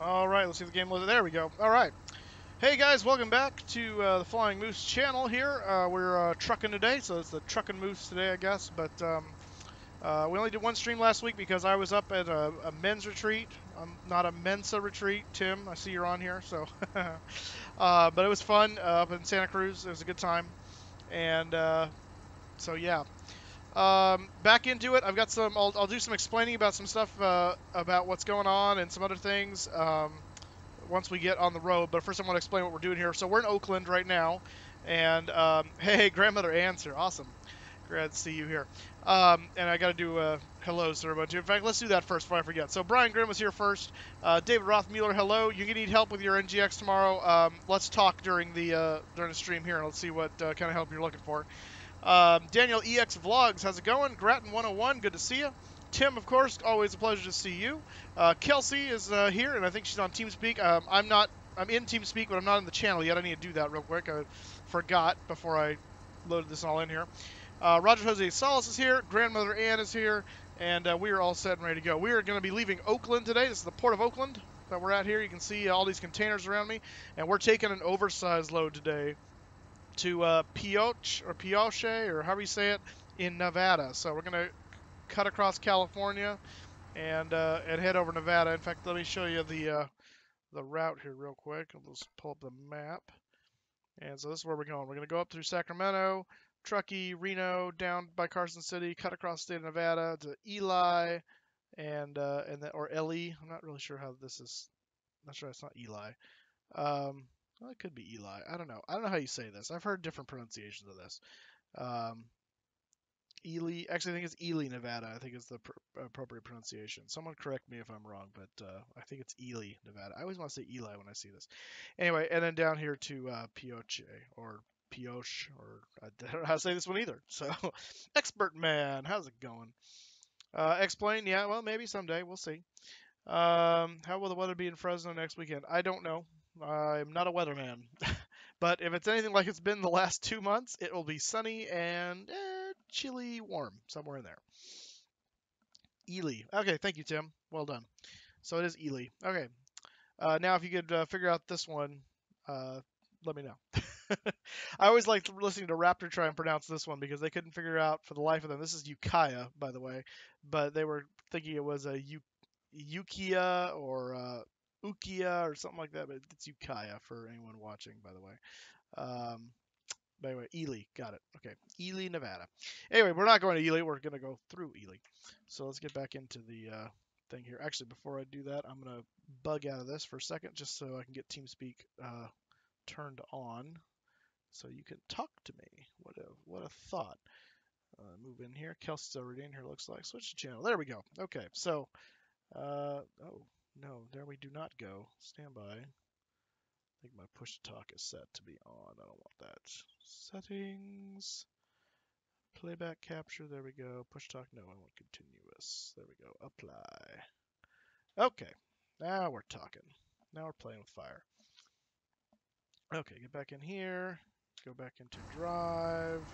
All right, let's see the game loaded. There we go. All right. Hey guys, welcome back to the Flying Moose channel here. We're trucking today, so it's the Truckin Moose today, I guess. But we only did one stream last week because I was up at a men's retreat. Not a Mensa retreat, Tim. I see you're on here, so. But it was fun up in Santa Cruz. It was a good time, and so yeah. Back into it. I've got some. I'll do some explaining about some stuff about what's going on and some other things once we get on the road. But first, I want to explain what we're doing here. So we're in Oakland right now, and hey, grandmother Ann's here. Awesome. Glad to see you here. And I got to do hellos to everybody too. In fact, let's do that first before I forget. So Briangren was here first. David Rothmuller, hello. You need help with your NGX tomorrow? Let's talk during the stream here, and let's see what kind of help you're looking for. Daniel EX Vlogs, how's it going? Grattan 101, good to see you. Tim, of course, always a pleasure to see you. Kelsey is here, and I think she's on TeamSpeak. I'm in TeamSpeak, but I'm not in the channel yet. I need to do that real quick. I forgot before I loaded this all in here. Roger Jose Solis is here. Grandmother Ann is here, and we are all set and ready to go. We are going to be leaving Oakland today. This is the port of Oakland that we're at here. You can see all these containers around me, and we're taking an oversized load today to Pioche, or however you say it, in Nevada. So we're going to cut across California and head over Nevada. In fact, let me show you the route here real quick. I'll just pull up the map. And so this is where we're going. We're going to go up through Sacramento, Truckee, Reno, down by Carson City, cut across the state of Nevada to Eli, or Ellie. I'm not really sure how this is. I'm not sure it's not Eli. Well, it could be Eli. I don't know. I don't know how you say this. I've heard different pronunciations of this. Ely. Actually, I think it's Ely, Nevada. I think is the appropriate pronunciation. Someone correct me if I'm wrong, but I think it's Ely, Nevada. I always want to say Eli when I see this. Anyway, and then down here to Pioche, or Pioche, or I don't know how to say this one either. So, Expert Man, how's it going? Explain, yeah, well, maybe someday. We'll see. How will the weather be in Fresno next weekend? I don't know. I'm not a weatherman. But if it's anything like it's been the last 2 months, it will be sunny and chilly warm, somewhere in there. Ely. Okay, thank you, Tim. Well done. So it is Ely. Okay. Now, if you could figure out this one, let me know. I always like listening to Raptor try and pronounce this one because they couldn't figure out for the life of them. This is Ukiah, by the way, but they were thinking it was a Ukiah or Ukiah or something like that, but it's Ukiah for anyone watching, by the way. But anyway, Ely, got it. Okay, Ely, Nevada. Anyway, we're not going to Ely. We're going to go through Ely. So let's get back into the thing here. Actually, before I do that, I'm going to bug out of this for a second just so I can get TeamSpeak turned on so you can talk to me. What a thought. Move in here. Kelsey's already in here, looks like. Switch the channel. There we go. Okay, so, oh, no, there we do not go. Stand by. I think my push to talk is set to be on. I don't want that. Settings. Playback capture. There we go. Push talk. No, I want continuous. There we go. Apply. Okay. Now we're talking. Now we're playing with fire. Okay, get back in here. Go back into drive.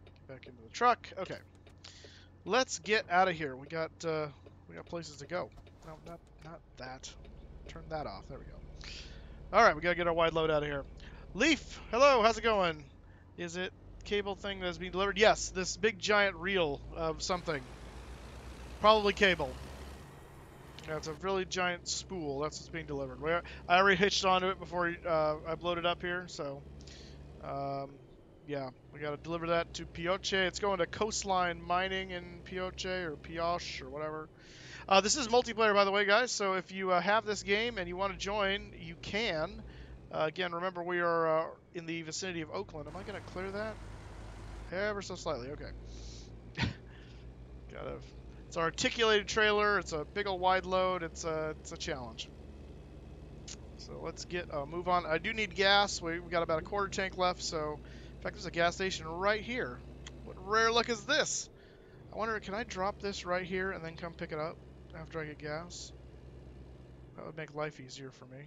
Get back into the truck. Okay. Let's get out of here. We got places to go. No, not that. Turn that off. There we go. All right, we got to get our wide load out of here. Leif, hello. How's it going? Is it cable thing that's being delivered? Yes, this big giant reel of something. Probably cable. Yeah, it's a really giant spool. That's what's being delivered. I already hitched onto it before I loaded up here, so yeah, we got to deliver that to Pioche. It's going to Coastline Mining in Pioche or Pioche or whatever. This is multiplayer, by the way, guys, so if you have this game and you want to join, you can. Again, remember, we are in the vicinity of Oakland. Am I going to clear that? Ever so slightly, okay. It's an articulated trailer. It's a big old wide load. It's a challenge. So let's get move on. I do need gas. We got about a quarter tank left, so in fact, there's a gas station right here. What rare luck is this? I wonder, can I drop this right here and then come pick it up after I get gas? That would make life easier for me.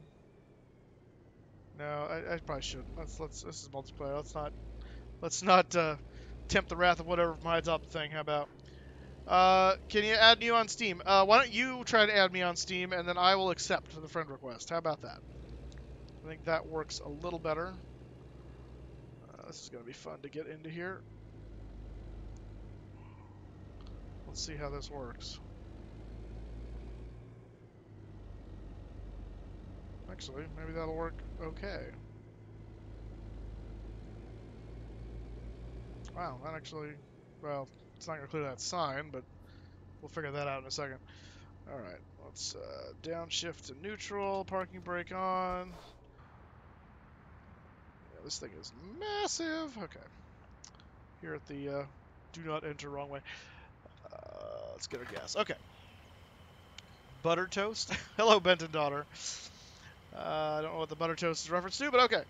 No, I probably shouldn't. This is multiplayer. Let's not tempt the wrath of whatever hides up the thing. How about? Can you add you on Steam? Why don't you try to add me on Steam, and then I will accept the friend request. How about that? I think that works a little better. This is going to be fun to get into here. Let's see how this works. Actually, maybe that'll work okay. Wow, that actually... Well, it's not going to clear that sign, but we'll figure that out in a second. Alright, let's downshift to neutral, parking brake on. Yeah, this thing is massive. Okay. Here at the do not enter wrong way. Let's get our gas. Okay. Butter toast. Hello, Benton daughter. I don't know what the butter toast is reference to, but okay.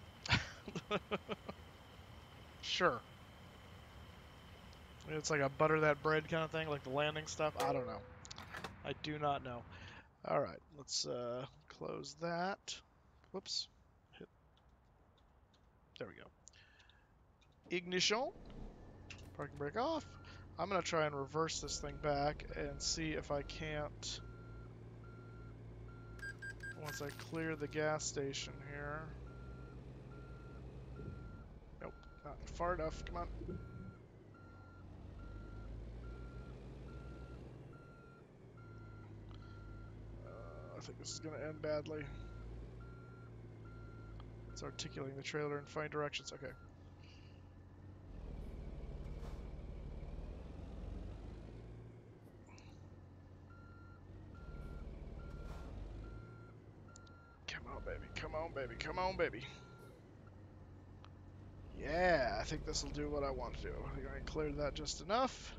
Sure. It's like a butter that bread kind of thing, like the landing stuff. I don't know. I do not know. All right, let's close that. Whoops. There we go. Ignition. Parking brake off. I'm going to try and reverse this thing back and see if I can't, once I clear the gas station here. Nope, not far enough. Come on. I think this is going to end badly. It's articulating the trailer in funny directions. Okay. Come on, baby. Come on, baby. Come on, baby. Yeah, I think this will do what I want to do. I think I can clear that just enough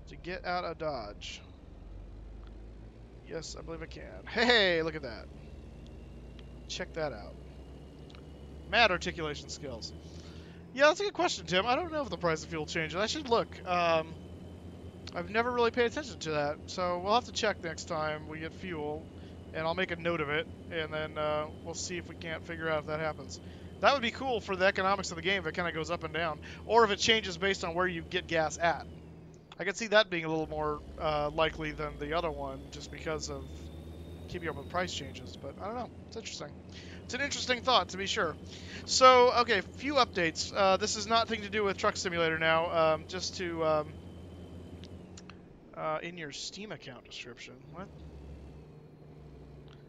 to get out of Dodge. Yes, I believe I can. Hey, look at that. Check that out. Mad articulation skills. Yeah, that's a good question, Tim. I don't know if the price of fuel changes. I should look. I've never really paid attention to that, so we'll have to check next time we get fuel, and I'll make a note of it, and then we'll see if we can't figure out if that happens. That would be cool for the economics of the game if it kind of goes up and down, or if it changes based on where you get gas at. I could see that being a little more likely than the other one, just because of keeping up with price changes, but I don't know. It's interesting. It's an interesting thought, to be sure. So, okay, few updates. This is nothing to do with Truck Simulator now, just to... in your Steam account description. What?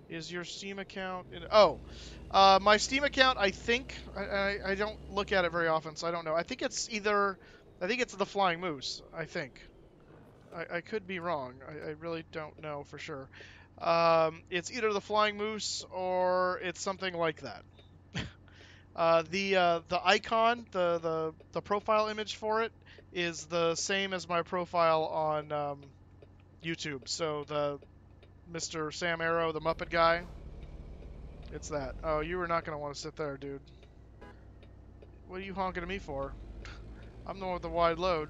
Is your Steam account... my Steam account, I think... I don't look at it very often, so I don't know. I think it's either... I think it's TheFlyingMoose, I think. I could be wrong. I really don't know for sure. It's either TheFlyingMoose or it's something like that. The icon, the profile image for it is the same as my profile on YouTube. So the Mr. Sam Arrow, the Muppet guy, it's that. Oh, you were not gonna want to sit there, dude. What are you honking at me for? I'm the one with the wide load.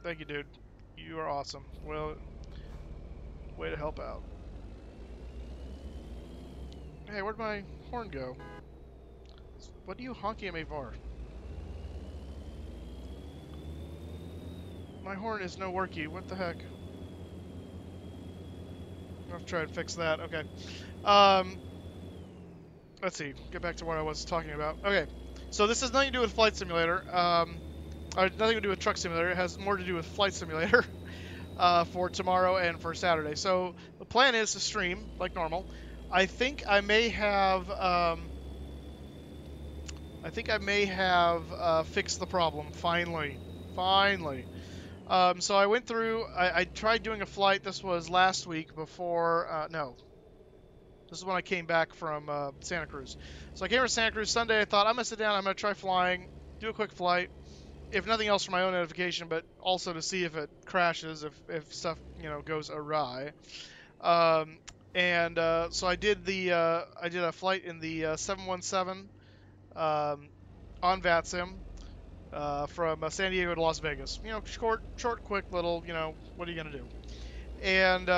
Thank you, dude. You are awesome. Well, way to help out. Hey, where'd my horn go? What are you honking at me for? My horn is no worky. What the heck? I'll have to try and fix that. Okay. Let's see. Get back to what I was talking about. Okay. So this has nothing to do with Flight Simulator. Nothing to do with Truck Simulator. It has more to do with Flight Simulator for tomorrow and for Saturday. So the plan is to stream like normal. I think I may have fixed the problem finally. So I went through. I tried doing a flight. This was last week before. No. This is when I came back from Santa Cruz. So I came from Santa Cruz Sunday. I thought I'm gonna sit down. I'm gonna try flying. Do a quick flight. If nothing else for my own edification, but also to see if it crashes, if stuff goes awry. So I did a flight in the 717 on VATSIM from San Diego to Las Vegas. Short, quick little. What are you gonna do? And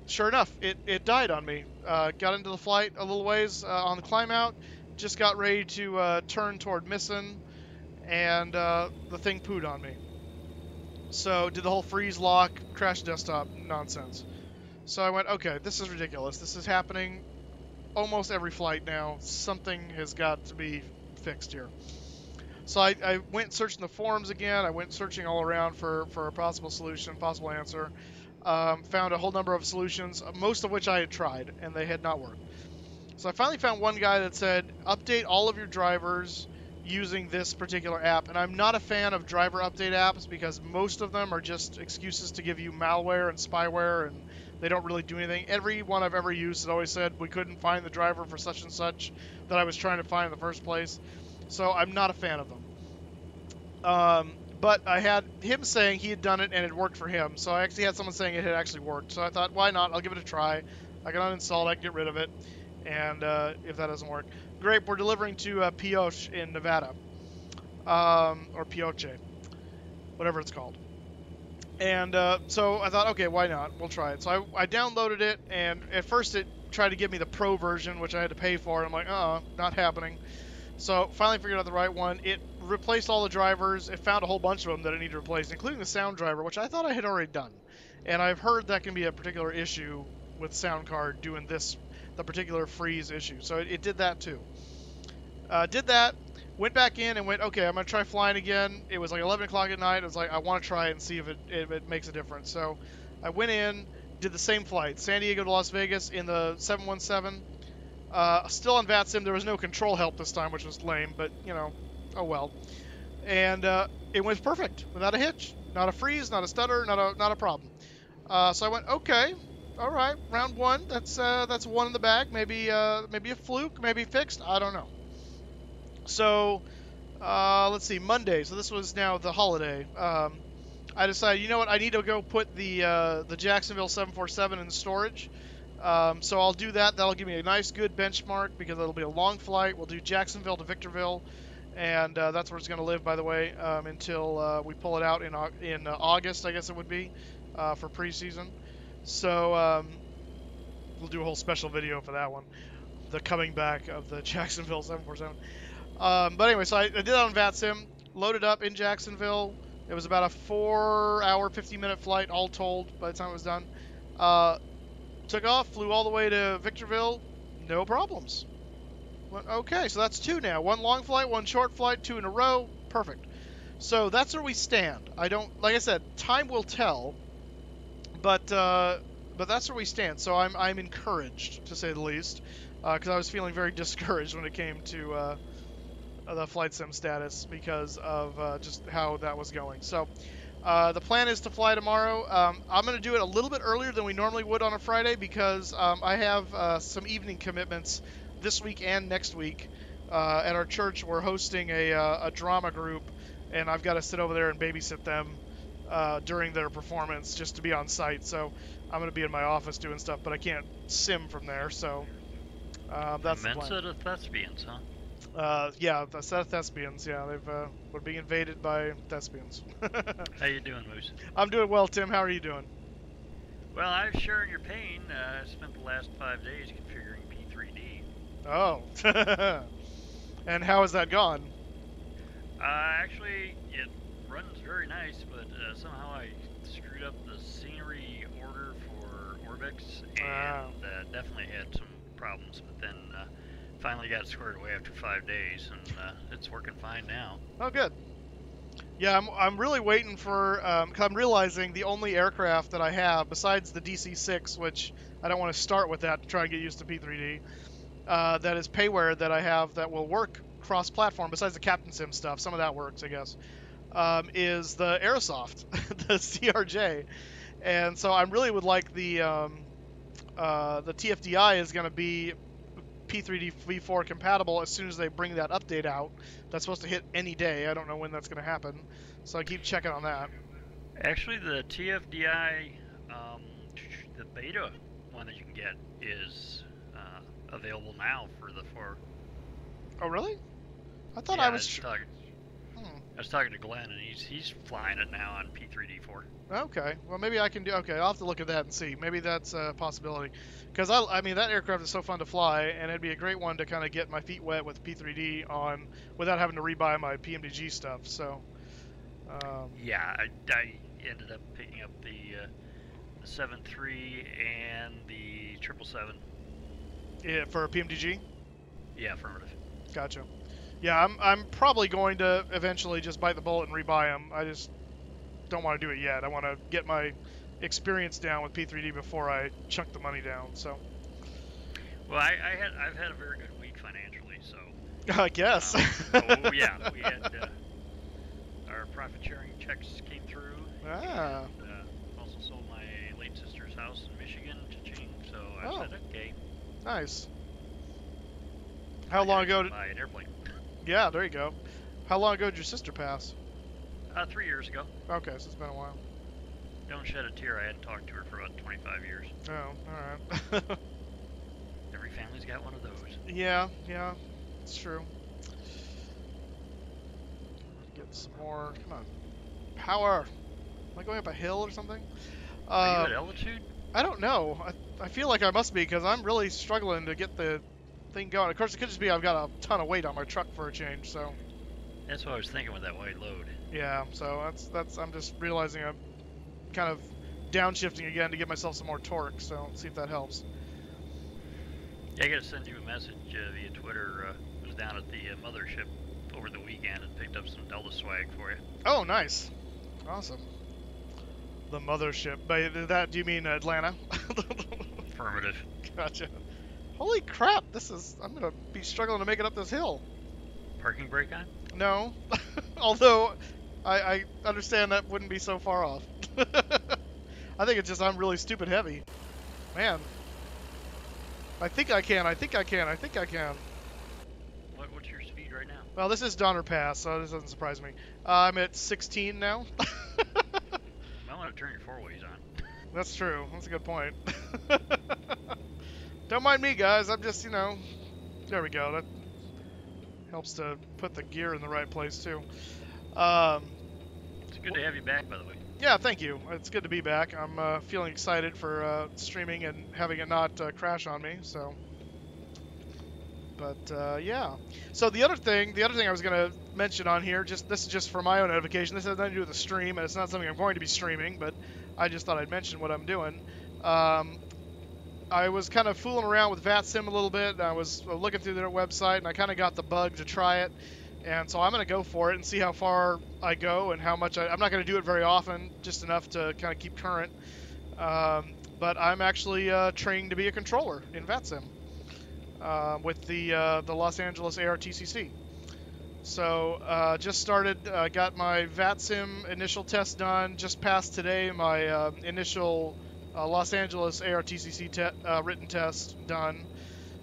sure enough, it died on me. Got into the flight a little ways on the climb out. just got ready to turn toward missing, and the thing pooed on me. So did the whole freeze lock, crash desktop nonsense. So I went, okay, this is ridiculous. This is happening almost every flight now. Something has got to be fixed here. So I went searching the forums again. I went searching all around for a possible solution, possible answer. Found a whole number of solutions, most of which I had tried, and they had not worked. So I finally found one guy that said, update all of your drivers using this particular app. And I'm not a fan of driver update apps because most of them are just excuses to give you malware and spyware, and they don't really do anything. Every one I've ever used has always said we couldn't find the driver for such and such that I was trying to find in the first place. So I'm not a fan of them. But I had him saying he had done it and it worked for him. So I actually had someone saying it had actually worked. So I thought, why not? I'll give it a try. I can uninstall it, I can get rid of it. And if that doesn't work, great. We're delivering to Pioche in Nevada, or Pioche, whatever it's called. And so I thought, okay, why not? We'll try it. So I downloaded it, and at first it tried to give me the pro version, which I had to pay for. And I'm like, not happening. So finally figured out the right one. It replaced all the drivers. It found a whole bunch of them that it needed to replace, including the sound driver, which I thought I had already done. And I've heard that can be a particular issue with sound card doing the particular freeze issue. So it did that too. Did that, went back in and went, okay, I'm going to try flying again. It was like 11 o'clock at night. I was like, I want to try it and see if it makes a difference. So I went in, did the same flight, San Diego to Las Vegas in the 717. Still on VATSIM, there was no control help this time, which was lame, but, you know, oh well. And it went perfect, without a hitch. Not a freeze, not a stutter, not a problem. So I went, okay, all right, round one, that's one in the bag. Maybe a fluke, maybe fixed, I don't know. So, let's see, Monday, so this was now the holiday. I decided, you know what, I need to go put the Jacksonville 747 in storage. So I'll do that. That'll give me a nice, good benchmark because it'll be a long flight. We'll do Jacksonville to Victorville, and that's where it's going to live, by the way, until we pull it out in August, I guess it would be, for preseason. So we'll do a whole special video for that one, the coming back of the Jacksonville 747. But anyway, so I did that on VATSIM, loaded up in Jacksonville. It was about a 4-hour, 50-minute flight, all told, by the time it was done. Took off, flew all the way to Victorville, no problems. Went, okay, so that's two now. One long flight, one short flight, 2 in a row, perfect. So that's where we stand. Like I said, time will tell, but that's where we stand. So I'm encouraged, to say the least, because I was feeling very discouraged when it came to the flight sim status because of just how that was going. So. The plan is to fly tomorrow. I'm going to do it a little bit earlier than we normally would on a Friday because I have some evening commitments this week and next week. At our church, we're hosting a drama group, and I've got to sit over there and babysit them during their performance just to be on site. So I'm going to be in my office doing stuff, but I can't sim from there. So that's the plan. Mensa to thespians, huh? Yeah, a set of thespians. Yeah, we're being invaded by thespians. How you doing, Moose? I'm doing well, Tim. How are you doing? Well, I'm sharing your pain. I spent the last 5 days configuring P3D. Oh. And how has that gone? Actually, it runs very nice, but somehow I screwed up the scenery order for Orbix, and definitely had some problems, but then finally got it squared away after 5 days, and it's working fine now. Oh, good. Yeah, I'm really waiting for, cause I'm realizing the only aircraft that I have, besides the DC-6, which I don't want to start with that to try and get used to P3D, that is payware that I have that will work cross-platform, besides the Captain Sim stuff, some of that works, I guess, is the Aerosoft, the CRJ. And so I really would like the TFDI is going to be P3D v4 compatible as soon as they bring that update out. That's supposed to hit any day. I don't know when that's going to happen, so I keep checking on that. Actually, the TFDI, the beta one that you can get is available now for the 4. Oh, really? I thought yeah, I was... I was talking to Glenn, and he's flying it now on P3D4. Okay, well maybe I can do. Okay, I'll have to look at that and see. Maybe that's a possibility. Because I mean that aircraft is so fun to fly, and it'd be a great one to kind of get my feet wet with P3D on without having to rebuy my PMDG stuff. So. Yeah, I ended up picking up the 7.3 and the 777. Yeah, for PMDG. Yeah, affirmative. Gotcha. Yeah, I'm probably going to eventually just bite the bullet and rebuy them. I just don't want to do it yet. I want to get my experience down with P3D before I chunk the money down. So. Well, I've had a very good week financially, so. I guess. Oh yeah, we had our profit sharing checks came through. Ah. And, also sold my late sister's house in Michigan, cha-ching. So I said, okay. Nice. How long ago did? Buy an airplane. Yeah, there you go. How long ago did your sister pass? 3 years ago. Okay, so it's been a while. Don't shed a tear. I hadn't talked to her for about 25 years. Oh, all right. Every family's got one of those. Yeah, it's true. Get some more. Come on, power. Am I going up a hill or something? Are you at altitude? I don't know. I feel like I must be because I'm really struggling to get the thing going. Of course, it could just be I've got a ton of weight on my truck for a change. So. That's what I was thinking with that white load. Yeah, so that's I'm just realizing I'm kind of downshifting again to get myself some more torque. So let's see if that helps. Yeah, I gotta send you a message via Twitter. I was down at the mothership over the weekend and picked up some Delta swag for you. Oh, nice. Awesome. The mothership. By that, do you mean Atlanta? Affirmative. Gotcha. Holy crap, I'm gonna be struggling to make it up this hill. Parking brake on? No. Although, I understand that wouldn't be so far off. I think it's just I'm really stupid heavy. Man. I think I can. What's your speed right now? Well, this is Donner Pass, so this doesn't surprise me. I'm at 16 now. I want to turn your four-ways on. That's true. That's a good point. Don't mind me, guys. I'm just, there we go. That helps to put the gear in the right place, too. It's good to have you back, by the way. Yeah, thank you. It's good to be back. I'm feeling excited for streaming and having it not crash on me, so. But, yeah. So the other thing I was going to mention on here, this is just for my own edification. This has nothing to do with the stream, and it's not something I'm going to be streaming, but I just thought I'd mention what I'm doing. I was kind of fooling around with VATSIM a little bit. I was looking through their website, and I kind of got the bug to try it. And so I'm going to go for it and see how far I go and how much I'm not going to do it very often, just enough to kind of keep current. But I'm actually training to be a controller in VATSIM with the Los Angeles ARTCC. So just started, got my VATSIM initial test done, just passed today my initial Los Angeles ARTCC written test done.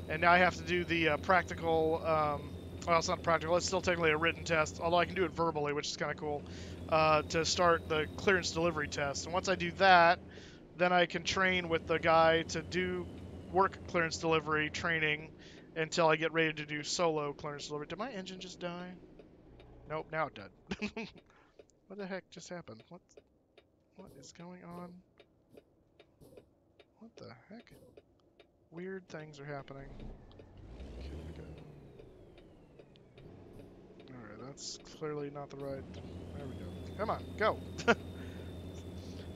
And now I have to do the practical, well, it's not practical, it's still technically a written test, although I can do it verbally, which is kind of cool, to start the clearance delivery test. And once I do that, then I can train with the guy to do work clearance delivery training until I get ready to do solo clearance delivery. Did my engine just die? Nope, now it did. What the heck just happened? What is going on? What the heck? Weird things are happening. Okay, alright, that's clearly not the right... There we go. Come on, go!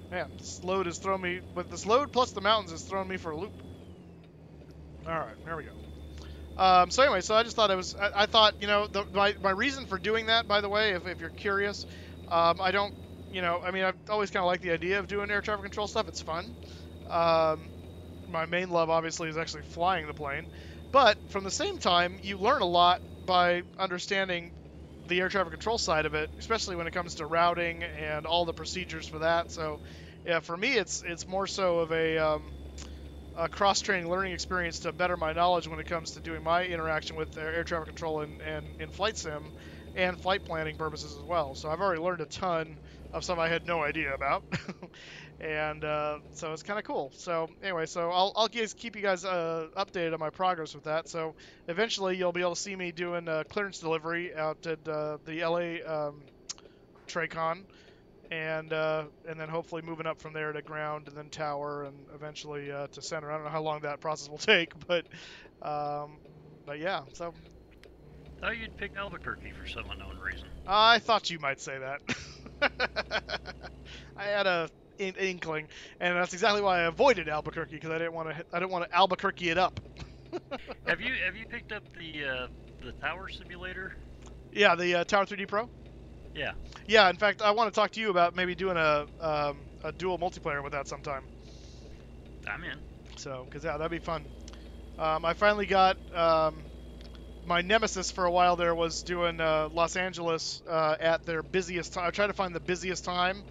Man, this load has thrown me... But this load plus the mountains has thrown me for a loop. Alright, there we go. So anyway, so I just thought it was... I thought, my reason for doing that, by the way, if you're curious, I don't... I mean, I've always kind of liked the idea of doing air traffic control stuff. It's fun. My main love, obviously, is actually flying the plane. But from the same time, you learn a lot by understanding the air traffic control side of it, especially when it comes to routing and all the procedures for that. So, yeah, for me, it's more so of a cross-training learning experience to better my knowledge when it comes to doing my interaction with air traffic control and in flight sim and flight planning purposes as well. So I've already learned a ton of stuff I had no idea about. And so it's kind of cool. So anyway, so I'll keep you guys updated on my progress with that. So eventually you'll be able to see me doing clearance delivery out at the LA Tracon, and then hopefully moving up from there to ground and then tower and eventually to center. I don't know how long that process will take, but yeah. So Thought you'd pick Albuquerque for some unknown reason. I thought you might say that. I had a inkling, and that's exactly why I avoided Albuquerque, because I didn't want to Albuquerque it up. Have you picked up the tower simulator? Yeah, the Tower 3D Pro. Yeah. Yeah, in fact, I want to talk to you about maybe doing a dual multiplayer with that sometime. I'm in. So, because yeah, that'd be fun. I finally got my nemesis for a while there was doing Los Angeles at their busiest time. I tried to find the busiest time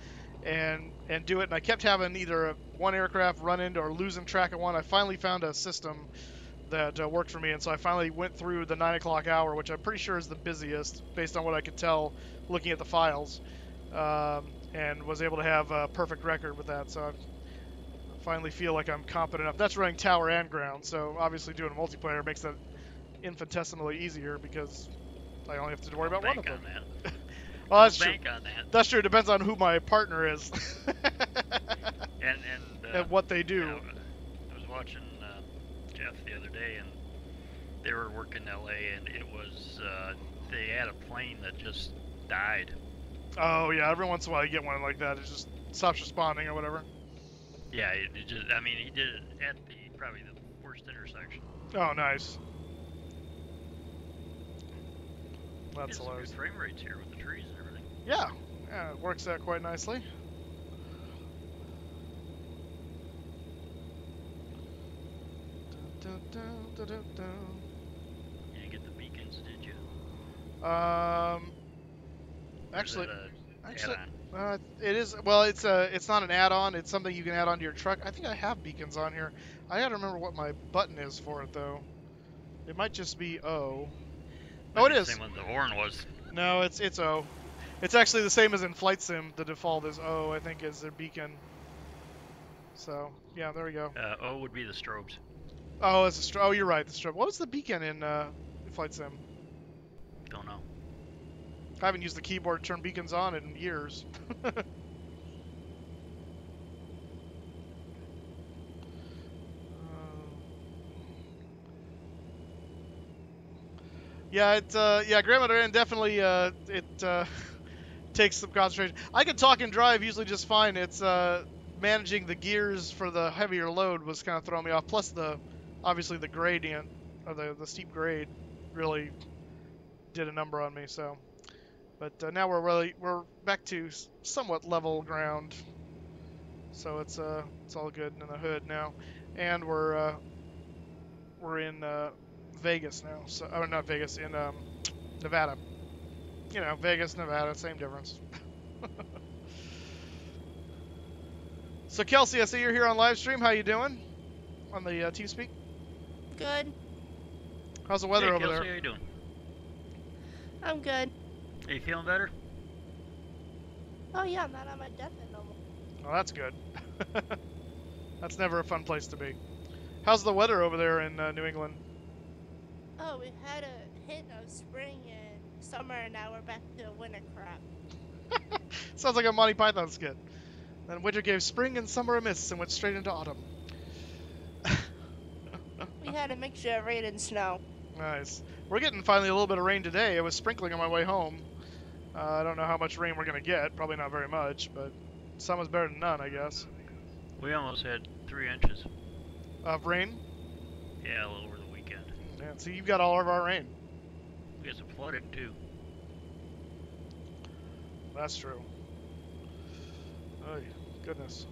and do it, and I kept having either one aircraft run into or losing track of one. I finally found a system that worked for me, and so I finally went through the 9 o'clock hour, which I'm pretty sure is the busiest based on what I could tell looking at the files, and was able to have a perfect record with that. So I finally feel like I'm competent enough. That's running tower and ground, so obviously doing a multiplayer makes that infinitesimally easier because I only have to worry about one of them. That. Well, that's true. Bank on that. That's true. It depends on who my partner is and what they do. You know, I was watching Jeff the other day, and they were working in LA, and it was they had a plane that just died. Oh yeah, every once in a while you get one like that. It just stops responding or whatever. Yeah, it just. I mean, he did it at probably the worst intersection. Oh, nice. That's some hilarious. good frame rates here with the trees and everything. Yeah, yeah, it works out quite nicely. You didn't get the beacons, did you? Actually, Add-on? it is. Well, it's not an add-on. It's something you can add onto your truck. I think I have beacons on here. I gotta remember what my button is for it though. It might just be O. Oh, it is. Same one the horn was. No, it's O. It's actually the same as in Flight Sim. The default is O, I think, is their beacon. So yeah, there we go. O would be the strobes. Oh, it's a strobe. Oh, you're right. The strobe. What was the beacon in Flight Sim? Don't know. I haven't used the keyboard to turn beacons on in years. Yeah, Grandmother Ann definitely takes some concentration. I can talk and drive usually just fine. It's managing the gears for the heavier load was kind of throwing me off. Plus obviously the gradient or the steep grade really did a number on me. So, but now we're back to somewhat level ground. So it's all good in the hood now, and we're in Vegas now. So, oh, not Vegas, in Nevada. You know, Vegas, Nevada, same difference. So Kelsey, I see you're here on live stream. How you doing? On the TeamSpeak? Good. How's the weather over Kelsey, there? How you doing? I'm good. Are you feeling better? Oh yeah, I'm not on my deathbed no more. Oh, that's good. That's never a fun place to be. How's the weather over there in New England? Oh, we had a hit of spring and summer, and now we're back to winter crap. Sounds like a Monty Python skit. Then winter gave spring and summer a miss and went straight into autumn. We had a mixture of rain and snow. Nice. We're getting finally a little bit of rain today. It was sprinkling on my way home. I don't know how much rain we're going to get. Probably not very much, but some is better than none, I guess. We almost had 3 inches. Of rain? Yeah, a little over the weekend. Yeah, so you've got all of our rain. We got some flooding too. That's true. Oh, goodness.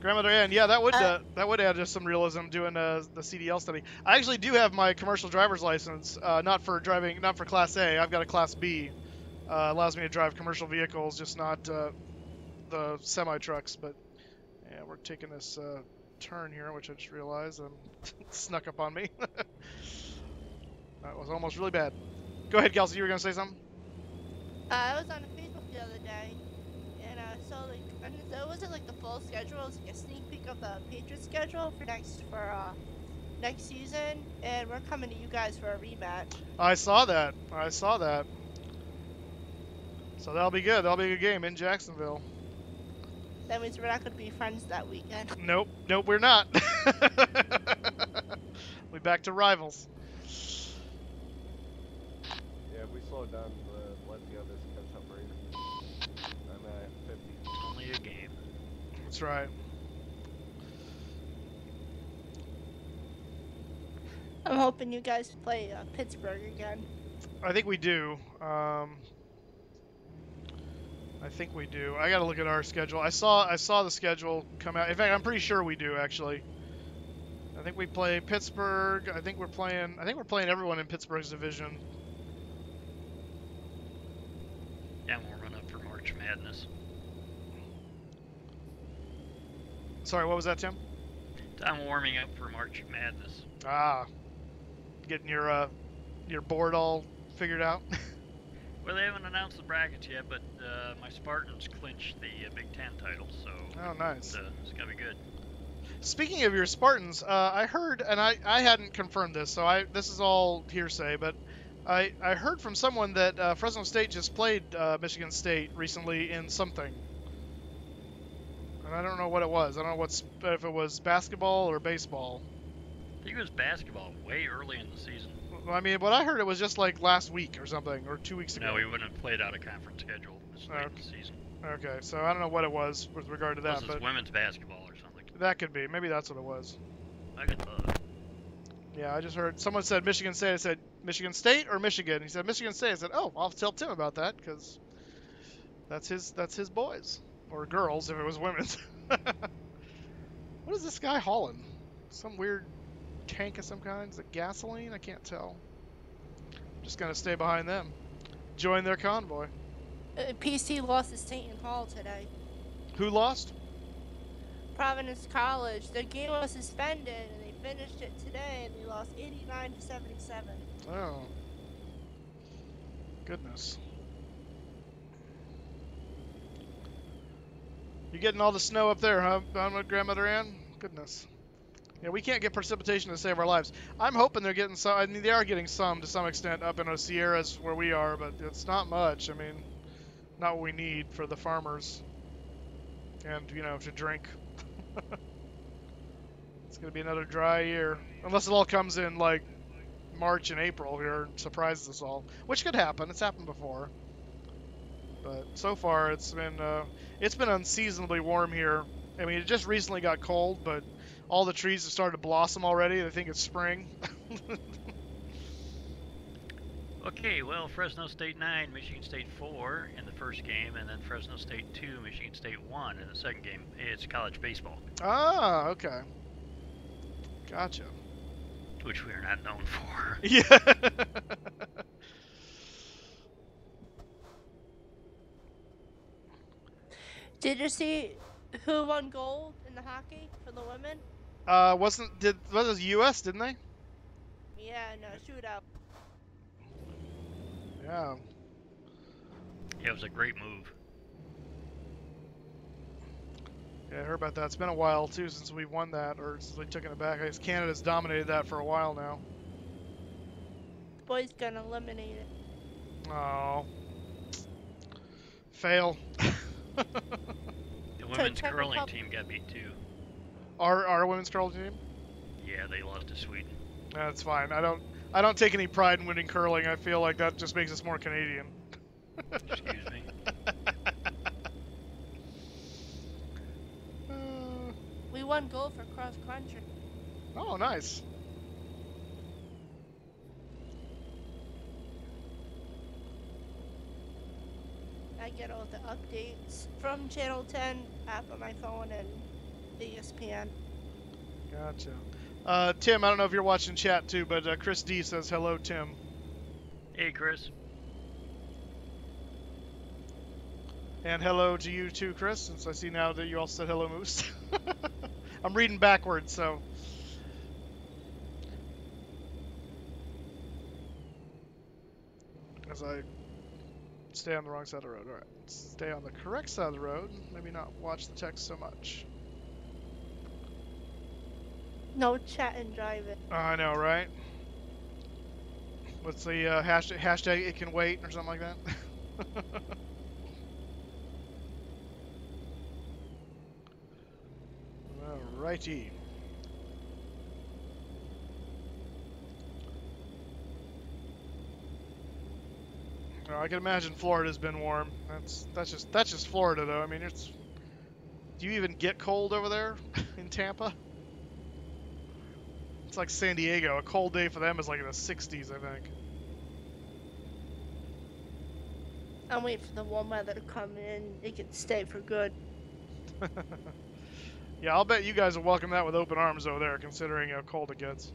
Grandmother Ann, yeah, that would add just some realism doing the CDL study. I actually do have my commercial driver's license, not for Class A. I've got a Class B. Allows me to drive commercial vehicles, just not the semi trucks. But yeah, we're taking this turn here, which I just realized snuck up on me. That was almost really bad. Go ahead, Kelsey. You were gonna say something? I was on Facebook the other day, and I saw it wasn't like the full schedule. It was like a sneak peek of the Patriots schedule for next season, and we're coming to you guys for a rematch. I saw that. So that'll be good. That'll be a good game in Jacksonville. That means we're not going to be friends that weekend. Nope, nope, we're not. We're back to rivals. Yeah, if we slow it down, let the others catch up later. I'm at 50. It's only a game. That's right. I'm hoping you guys play Pittsburgh again. I think we do. I think we do. I gotta look at our schedule. I saw the schedule come out. In fact, I'm pretty sure we do actually. I think we play Pittsburgh. I think we're playing everyone in Pittsburgh's division. Yeah, I'm warming up for March Madness. Sorry, what was that, Tim? I'm warming up for March Madness. Ah, getting your board all figured out. Well, they haven't announced the brackets yet, but my Spartans clinched the Big Ten title, so Oh, nice. It's gonna be good. Speaking of your Spartans, I heard, and I hadn't confirmed this, so this is all hearsay, but I heard from someone that Fresno State just played Michigan State recently in something, and I don't know what it was. I don't know if it was basketball or baseball. I think it was basketball way early in the season. I mean, what I heard, it was just like last week or something, or 2 weeks ago. No, we wouldn't have played out a conference schedule this late in the season. Okay, so I don't know what it was with regard to that, Unless but it's women's basketball or something. that could be. Maybe that's what it was. I could thought. Yeah, I just heard someone said Michigan State. I said Michigan State or Michigan. He said Michigan State. I said, oh, I'll tell Tim about that because that's his boys or girls if it was women's. What is this guy hauling? Some weird tank of some kind? Is it gasoline? I can't tell. I'm just gonna stay behind them. Join their convoy. PC lost to Seton Hall today. Who lost? Providence College. Their game was suspended, and they finished it today, and they lost 89 to 77. Oh. Goodness. You getting all the snow up there, huh, Grandmother Ann? Goodness. Yeah, we can't get precipitation to save our lives. I'm hoping they're getting some. I mean, they are getting some to some extent up in the Sierras where we are, but it's not much. I mean, not what we need for the farmers and, to drink. It's going to be another dry year. Unless it all comes in, like, March and April here and surprises us all. Which could happen. It's happened before. But so far, it's been unseasonably warm here. I mean, it just recently got cold, but all the trees have started to blossom already. They think it's spring. Okay, well, Fresno State 9, Michigan State 4 in the first game, and then Fresno State 2, Michigan State 1 in the second game. It's college baseball. Ah, okay. Gotcha. Which we are not known for. Yeah. Did you see who won gold in the hockey for the women? Was it U.S., didn't they? Yeah, no, shootout. Yeah. Yeah, it was a great move. Yeah, I heard about that. It's been a while, too, since we won that, or since we took it back. I guess Canada's dominated that for a while now. Boys gonna eliminate it. Oh. Fail. The women's Czech curling Republic. team got beat too. Our women's curling team? Yeah, they lost to Sweden. That's fine. I don't take any pride in winning curling. I feel like that just makes us more Canadian. Excuse me. We won gold for cross country. Oh, nice. I get all the updates from Channel 10 app on my phone and ESPN. Gotcha. Tim, I don't know if you're watching chat too, but Chris D says hello, Tim. Hey, Chris. And hello to you too, Chris, since I see now that you all said hello, Moose. I'm reading backwards, so. As I stay on the wrong side of the road. Alright, stay on the correct side of the road. Maybe not watch the text so much. No chat and driving. I know, right? What's the hashtag it can wait or something like that? Righty. Well, I can imagine Florida's been warm. That's just Florida though. I mean, it's. Do you even get cold over there in Tampa? It's like San Diego. A cold day for them is like in the 60s, I think. I'm waiting for the warm weather to come in. It can stay for good. Yeah, I'll bet you guys will welcome that with open arms over there, considering how cold it gets.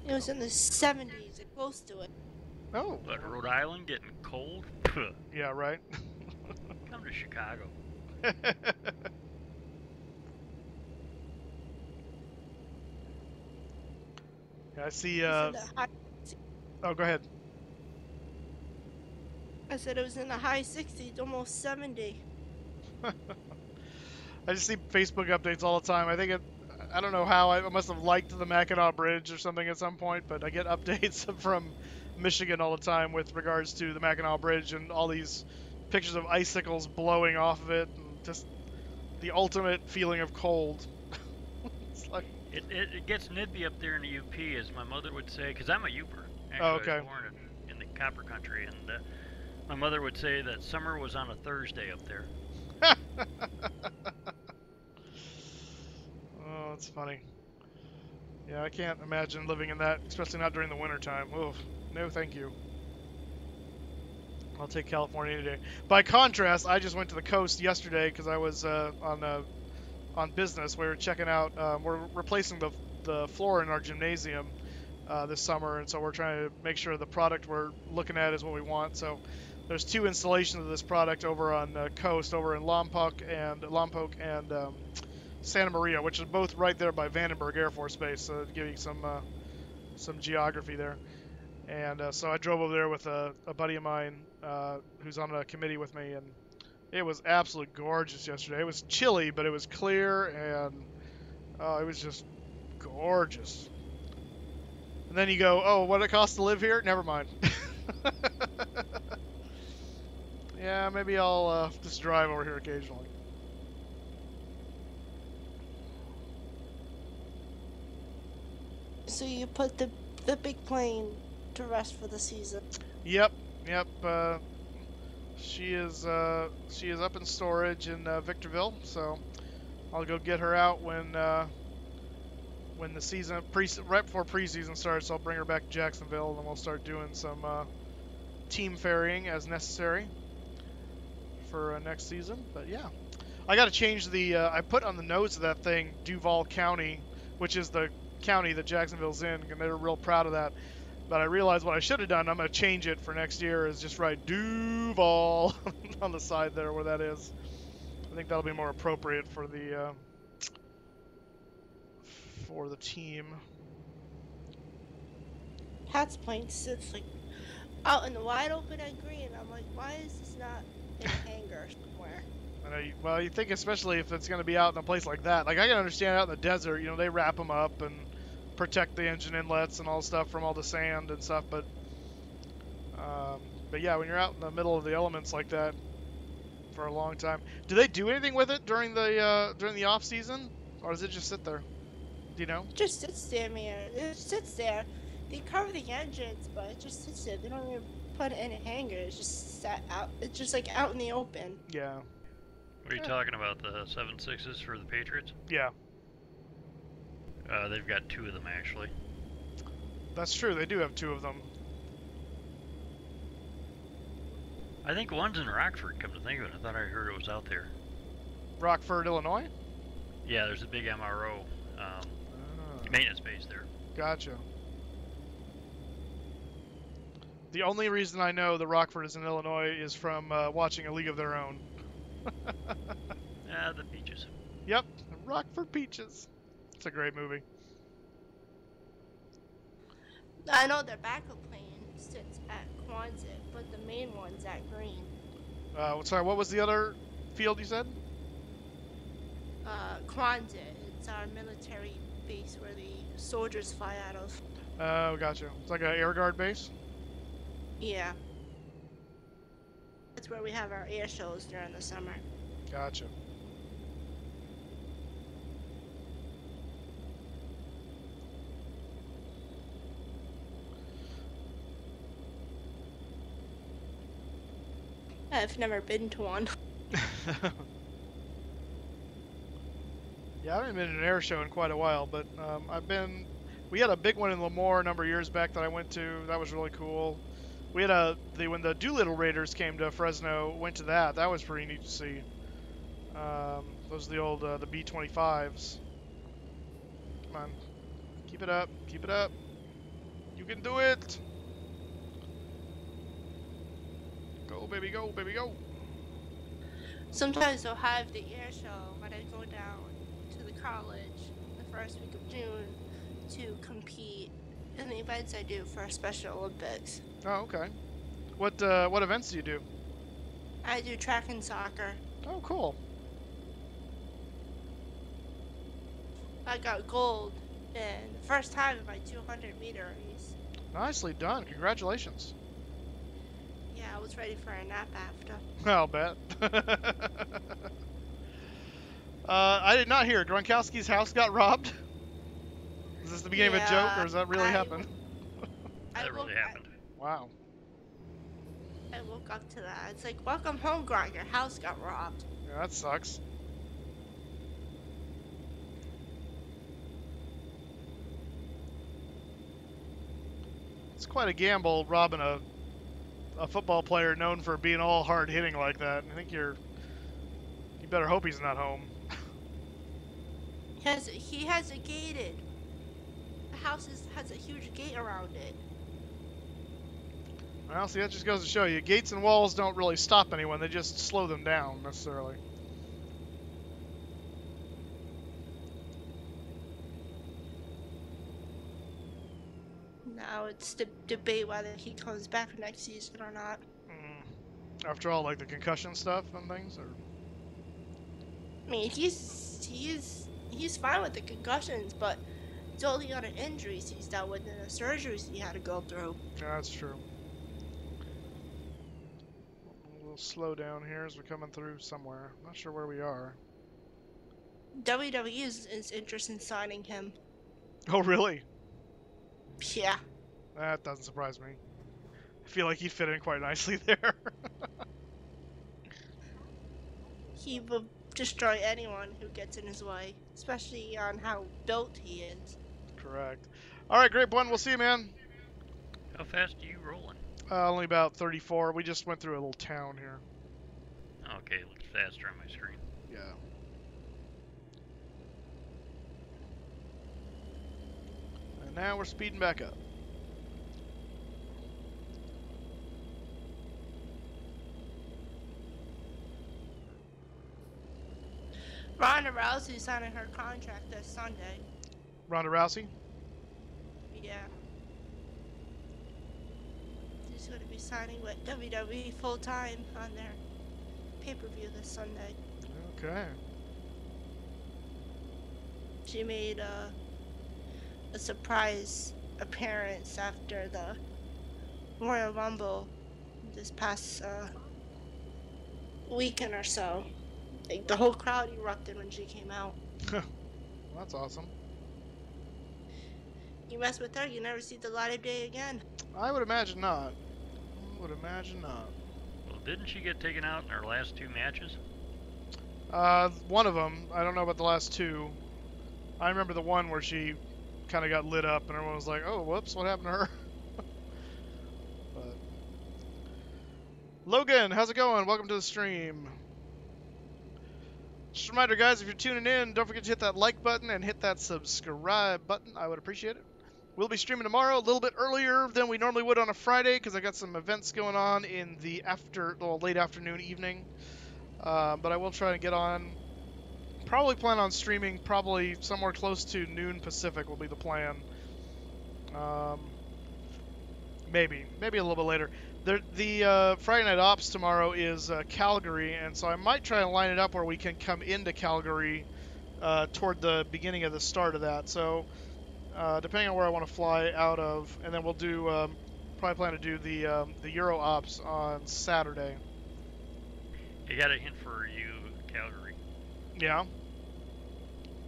It was in the 70s, and close to it. Oh. But Rhode Island getting cold? Yeah, right. Come to Chicago. Yeah, I see. It was in the Oh, go ahead. I said it was in the high 60s, almost 70. I just see Facebook updates all the time. I don't know how. I must have liked the Mackinac Bridge or something at some point, but I get updates from Michigan all the time with regards to the Mackinac Bridge and all these pictures of icicles blowing off of it, and just the ultimate feeling of cold. It's like it gets nippy up there in the UP, as my mother would say, because I'm a Uper. Actually, Oh, okay. I was born in the Copper Country, and my mother would say that summer was on a Thursday up there. Oh, it's funny. Yeah, I can't imagine living in that, especially not during the winter time. Oof. No, thank you. I'll take California any day. By contrast, I just went to the coast yesterday because I was on business. We were checking out. We're replacing the floor in our gymnasium this summer, and so we're trying to make sure the product we're looking at is what we want. So there's 2 installations of this product over on the coast, over in Lompoc and Santa Maria, which is both right there by Vandenberg Air Force Base, so to give you some geography there. And so I drove over there with a buddy of mine who's on a committee with me, and it was absolutely gorgeous yesterday. It was chilly, but it was clear, and it was just gorgeous. And then you go, oh, what it costs to live here? Never mind. Yeah, maybe I'll just drive over here occasionally. So you put the big plane to rest for the season. Yep. She is up in storage in Victorville, so I'll go get her out when the season right before preseason starts. I'll bring her back to Jacksonville, and then we'll start doing some team ferrying as necessary for next season. But yeah, I got to change the. I put on the nose of that thing Duval County, which is the county that Jacksonville's in, and they're real proud of that. But I realized what I should have done. I'm going to change it for next year. Is just write Duval on the side there where that is. I think that'll be more appropriate for the team. Pat's plane sits like out in the wide open at green. I'm like, why is this not in a hangar somewhere? Well, you think especially if it's going to be out in a place like that. Like, I can understand out in the desert, you know, they wrap them up and protect the engine inlets and all stuff from all the sand and stuff. But yeah, when you're out in the middle of the elements like that for a long time, do they do anything with it during the off season, or does it just sit there? Do you know? It just sits there, man. It sits there. They cover the engines, but it just sits there. They don't even put it in a hangar. It's just sat out. It's just like out in the open. Yeah. What are you talking about, the 7.6s for the Patriots? Yeah. They've got 2 of them, actually. That's true. They do have 2 of them. I think one's in Rockford, come to think of it. I thought I heard it was out there. Rockford, Illinois? Yeah, there's a big MRO maintenance base there. Gotcha. The only reason I know the Rockford is in Illinois is from watching A League of Their Own. The Peaches. Yep, Rockford Peaches. It's a great movie. I know their backup plane sits at Quonset, but the main one's at Green. Sorry, what was the other field you said? Quonset. It's our military base where the soldiers fly out of. Oh, gotcha. It's like an air guard base? Yeah. That's where we have our air shows during the summer. Gotcha. I've never been to one. Yeah, I haven't been to an air show in quite a while, but we had a big one in Lemoore a number of years back that I went to. That was really cool. We had when the Doolittle Raiders came to Fresno, went to that. That was pretty neat to see. Those are the old, the B-25s. Come on. Keep it up. Keep it up. You can do it. Go, baby, go, baby, go. Sometimes they'll have the air show when I go down to the college the first week of June to compete in the events I do for Special Olympics. Oh, okay. What events do you do? I do track and soccer. Oh, cool. I got gold in the first time in my 200-meter race. Nicely done. Congratulations. Yeah, I was ready for a nap after. I'll bet. I did not hear. Gronkowski's house got robbed? Is this the beginning of a joke, or does that really happen? That really happened. Wow. I woke up to that. It's like, welcome home, Gronk. Your house got robbed. Yeah, that sucks. It's quite a gamble robbing a football player known for being all hard hitting like that. I think you better hope he's not home. He has it gated. The house has a huge gate around it. Well, see, that just goes to show you, gates and walls don't really stop anyone. They just slow them down, necessarily. Now it's the debate whether he comes back next season or not. After all, like the concussion stuff and things, or? I mean, he's fine with the concussions, but it's all the other injuries he's dealt with and the surgeries he had to go through. Yeah, that's true. A little slow down here as we're coming through somewhere. Not sure where we are. WWE is interested in signing him. Oh, really? Yeah. That doesn't surprise me. I feel like he'd fit in quite nicely there. He will destroy anyone who gets in his way, especially on how built he is. Correct. All right, great one. We'll see you, man. How fast are you rolling? Only about 34. We just went through a little town here. Okay, it looks faster on my screen. Yeah. And now we're speeding back up. Ronda Rousey's signing her contract this Sunday. Ronda Rousey? Yeah. She's going to be signing with WWE full-time on their pay-per-view this Sunday. Okay. She made a surprise appearance after the Royal Rumble this past weekend or so. Like, the whole crowd erupted when she came out. Well, that's awesome. You mess with her, you never see the light of day again. I would imagine not. I would imagine not. Well, didn't she get taken out in her last two matches? One of them. I don't know about the last two. I remember the one where she kind of got lit up and everyone was like, oh, whoops, what happened to her? But... Logan, how's it going? Welcome to the stream. Just a reminder, guys, if you're tuning in, don't forget to hit that like button and hit that subscribe button. I would appreciate it. We'll be streaming tomorrow a little bit earlier than we normally would on a Friday because I got some events going on in the late afternoon, evening. But I will try to get on. Probably plan on streaming probably somewhere close to noon Pacific will be the plan. Maybe a little bit later. The Friday Night Ops tomorrow is Calgary, and so I might try and line it up where we can come into Calgary toward the beginning of the start of that. So depending on where I want to fly out of, and then we'll do probably plan to do the Euro Ops on Saturday. I got a hint for you, Calgary. Yeah.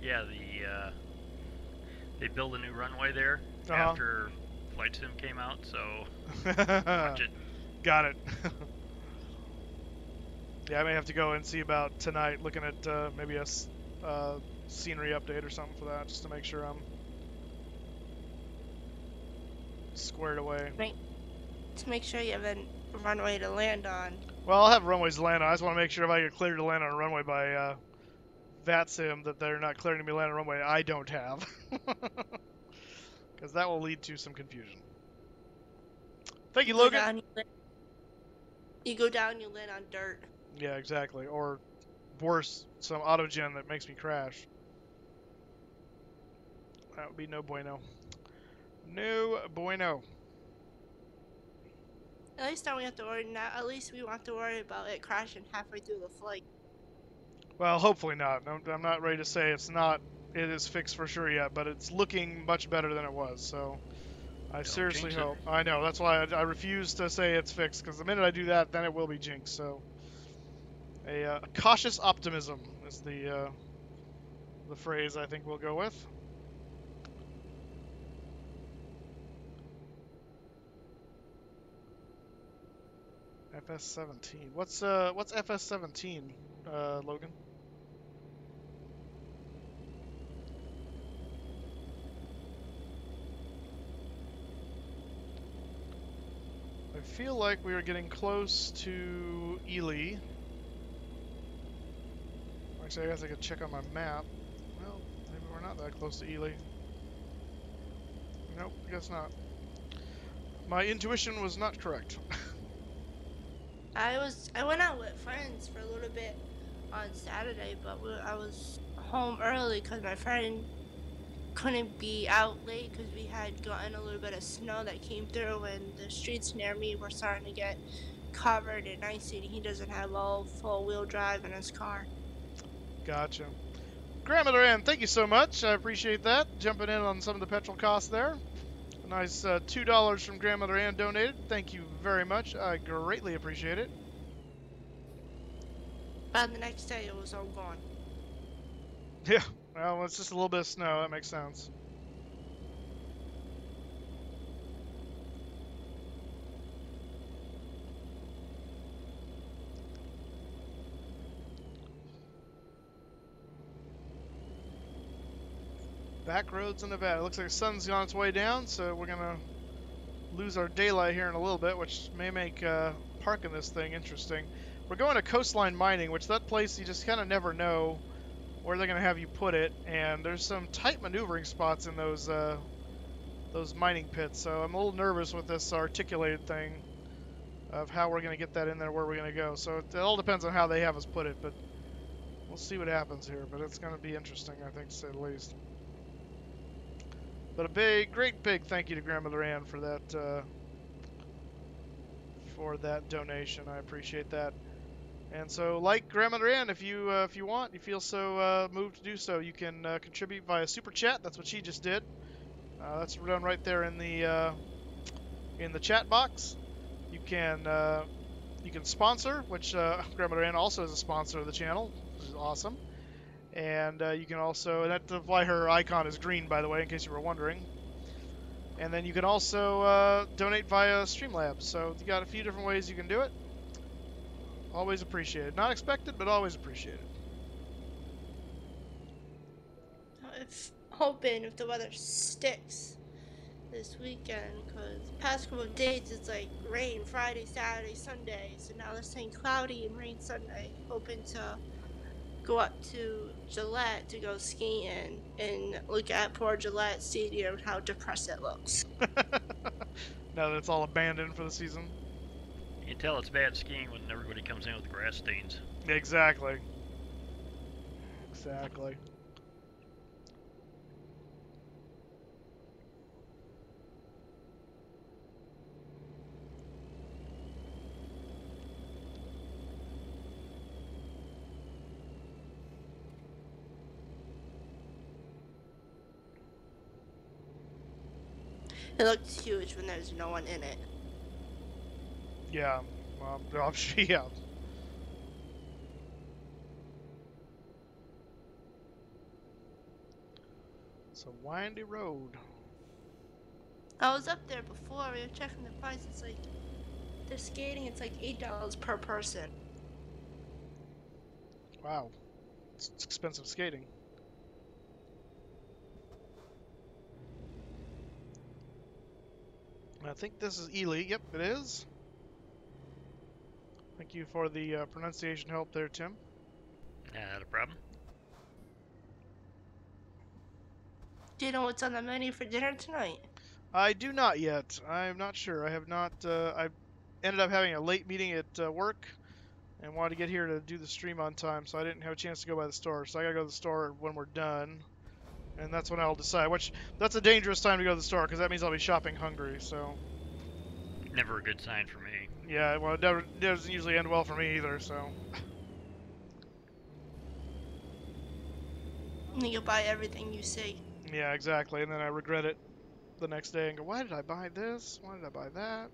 Yeah, they built a new runway there after Flight Sim came out, so watch it. Got it. Yeah, I may have to go and see about tonight, looking at maybe a scenery update or something for that, just to make sure I'm squared away. To make sure you have a runway to land on. Well, I'll have runways to land on. I just want to make sure if I get cleared to land on a runway by VATSIM that they're not clearing me to land on a runway I don't have. Because that will lead to some confusion. Thank you, Logan. You go down, you land on dirt. Yeah, exactly. Or worse, some autogen that makes me crash. That would be no bueno. No bueno. At least now we have to worry now. At least we won't have to worry about it crashing halfway through the flight. Well, hopefully not. I'm not ready to say it is fixed for sure yet, but it's looking much better than it was. So I seriously hope. I know, that's why I refuse to say it's fixed, because the minute I do that, then it will be jinxed. So a cautious optimism is the phrase I think we'll go with. FS17. What's FS17, Logan? I feel like we are getting close to Ely. Actually, I guess I could check on my map. Well, maybe we're not that close to Ely. Nope, I guess not. My intuition was not correct. I went out with friends for a little bit on Saturday, but I was home early because my friend couldn't be out late because we had gotten a little bit of snow that came through, and the streets near me were starting to get covered in ice, and he doesn't have all full-wheel drive in his car. Gotcha. Grandmother Ann, thank you so much. I appreciate that. Jumping in on some of the petrol costs there. A nice $2 from Grandmother Ann donated. Thank you very much. I greatly appreciate it. By the next day, it was all gone. Yeah, well, it's just a little bit of snow. That makes sense. Back roads in Nevada. It looks like the sun's on its way down, so we're gonna lose our daylight here in a little bit, which may make parking this thing interesting. We're going to coastline mining, which that place you just kind of never know where they're gonna have you put it, and there's some tight maneuvering spots in those mining pits. So I'm a little nervous with this articulated thing of how we're gonna get that in there, where we're gonna go. So it all depends on how they have us put it, but we'll see what happens here. But it's gonna be interesting, I think, to say the least. But a great big thank you to Grandmother Ann for that donation. I appreciate that. And so, like Grandmother Ann, if you want, you feel so moved to do so, you can contribute via super chat. That's what she just did. That's done right there in the chat box. You can sponsor, which Grandmother Ann also is a sponsor of the channel, which is awesome. And you can also, and that's why her icon is green, by the way, in case you were wondering. And then you can also donate via Streamlabs. So you got a few different ways you can do it. Always appreciated. Not expected, but always appreciated. I'm hoping if the weather sticks this weekend, because the past couple of days it's like rain Friday, Saturday, Sunday. So now they're saying cloudy and rain Sunday. Hoping to go up to Gillette to go skiing and look at poor Gillette Stadium, how depressed it looks. Now that it's all abandoned for the season. You can tell it's bad skiing when everybody comes in with grass stains. Exactly. Exactly. It looks huge when there's no one in it. Yeah. Well, yeah. It's a windy road. I was up there before. We were checking the price. It's like, they're skating. It's like $8 per person. Wow. It's expensive skating. I think this is Ely. Yep, it is. Thank you for the pronunciation help there, Tim. Not a problem. Do you know what's on the menu for dinner tonight? I do not yet. I'm not sure. I have not. I ended up having a late meeting at work and wanted to get here to do the stream on time, so I didn't have a chance to go by the store. So I gotta go to the store when we're done, and that's when I'll decide. Which that's a dangerous time to go to the store because that means I'll be shopping hungry. So Never a good sign for me. yeah, well, it doesn't usually end well for me either. So You buy everything you see. yeah, exactly, and then I regret it the next day and go, why did I buy this? Why did I buy that?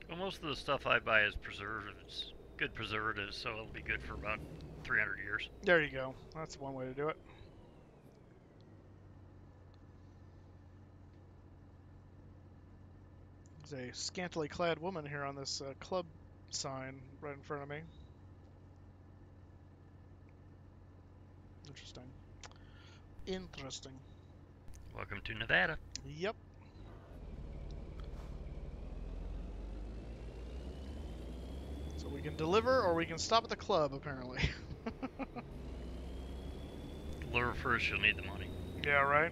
Well, most of the stuff I buy is preservatives. Good preservatives, so it'll be good for about 300 years. There you go. That's one way to do it. There's a scantily clad woman here on this club sign right in front of me. Interesting. Interesting. Welcome to Nevada. Yep. So we can deliver or we can stop at the club, apparently. Deliver first, you'll need the money. Yeah, right?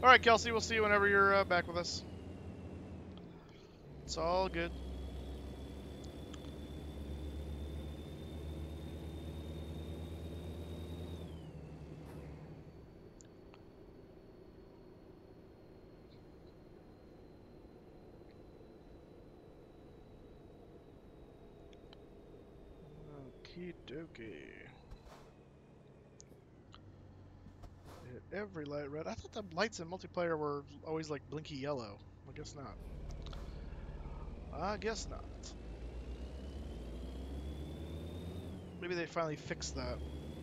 Alright, Kelsey, we'll see you whenever you're back with us. It's all good. Okie dokie. Hit every light red. I thought the lights in multiplayer were always like blinky yellow. I guess not. I guess not. Maybe they finally fixed that.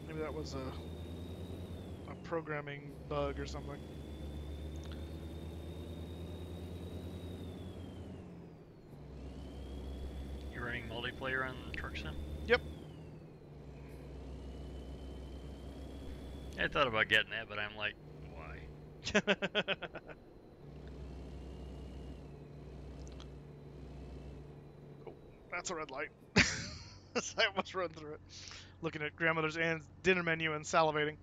Maybe that was a programming bug or something. You running multiplayer on Truck Sim? Yep. I thought about getting that, but I'm like, why? Oh, that's a red light. I almost run through it. Looking at grandmother's Ann's dinner menu and salivating.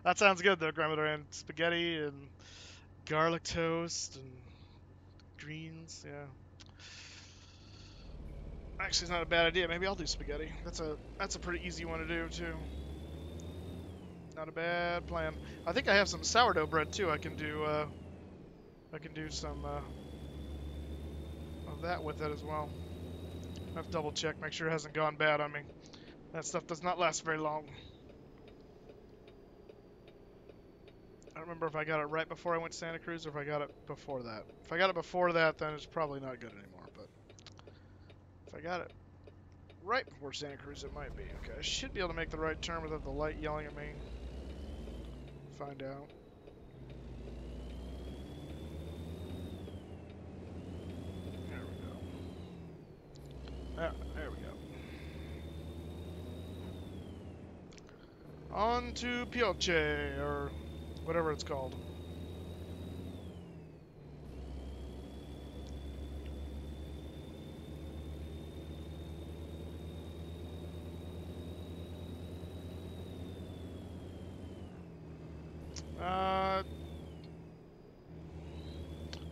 That sounds good though, grandmother Ann. Spaghetti and garlic toast and greens, yeah. Actually, it's not a bad idea. Maybe I'll do spaghetti. That's a pretty easy one to do too. Not a bad plan. I think I have some sourdough bread too. I can do some of that with it as well. I have to double check, make sure it hasn't gone bad on me. That stuff does not last very long. I don't remember if I got it right before I went to Santa Cruz or if I got it before that. If I got it before that, then it's probably not good anymore. But if I got it right before Santa Cruz, it might be. Okay, I should be able to make the right turn without the light yelling at me. Find out. There we go. Ah, there we go. On to Pioche, or whatever it's called.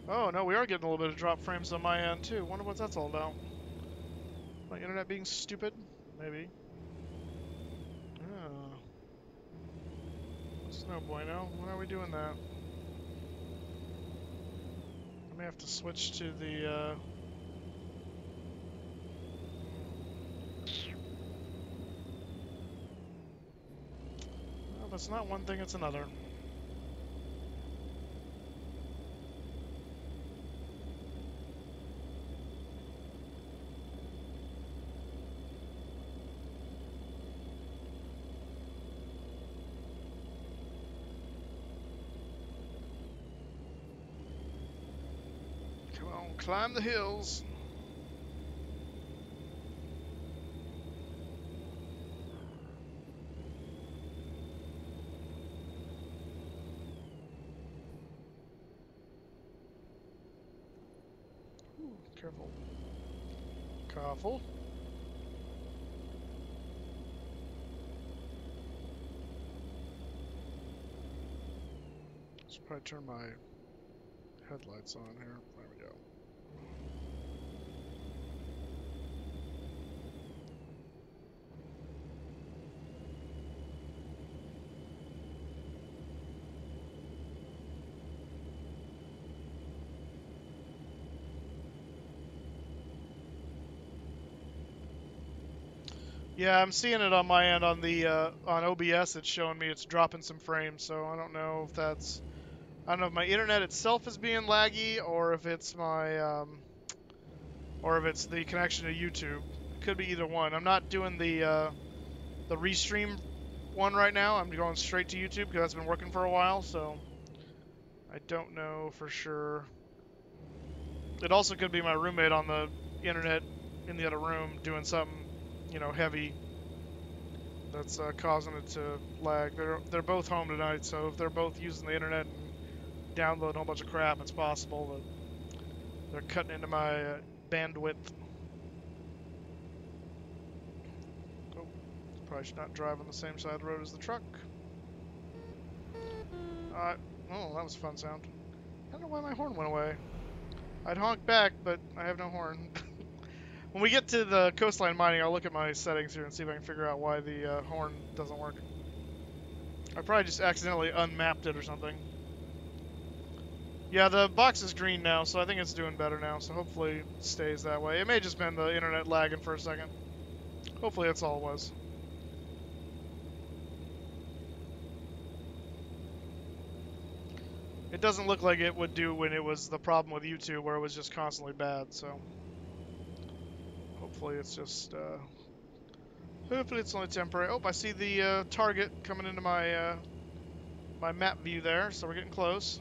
Oh no, we are getting a little bit of drop frames on my end too. Wonder what that's all about. My internet being stupid? Maybe. Oh. That's no bueno. Why are we doing that? I may have to switch to the, Well, if it's not one thing, it's another. Climb the hills. Ooh, careful. Careful. Should probably turn my headlights on here. There we go. Yeah, I'm seeing it on my end on the on OBS. It's showing me it's dropping some frames, so I don't know if that's I don't know if my internet itself is being laggy or if it's my or if it's the connection to YouTube. It could be either one. I'm not doing the restream one right now. I'm going straight to YouTube because that's been working for a while, so I don't know for sure. It also could be my roommate on the internet in the other room doing something, you know, heavy that's causing it to lag. They're both home tonight, so if they're both using the internet and downloading a whole bunch of crap, it's possible that they're cutting into my bandwidth. Oh, probably should not drive on the same side of the road as the truck. Oh, that was a fun sound. I don't know why my horn went away. I'd honk back, but I have no horn. When we get to the coastline mining, I'll look at my settings here and see if I can figure out why the horn doesn't work. I probably just accidentally unmapped it or something. Yeah, the box is green now, so I think it's doing better now, so hopefully it stays that way. It may have just been the internet lagging for a second. Hopefully that's all it was. It doesn't look like it would do when it was the problem with YouTube, where it was just constantly bad, so... Hopefully it's just, hopefully it's only temporary. Oh, I see the target coming into my my map view there, so we're getting close.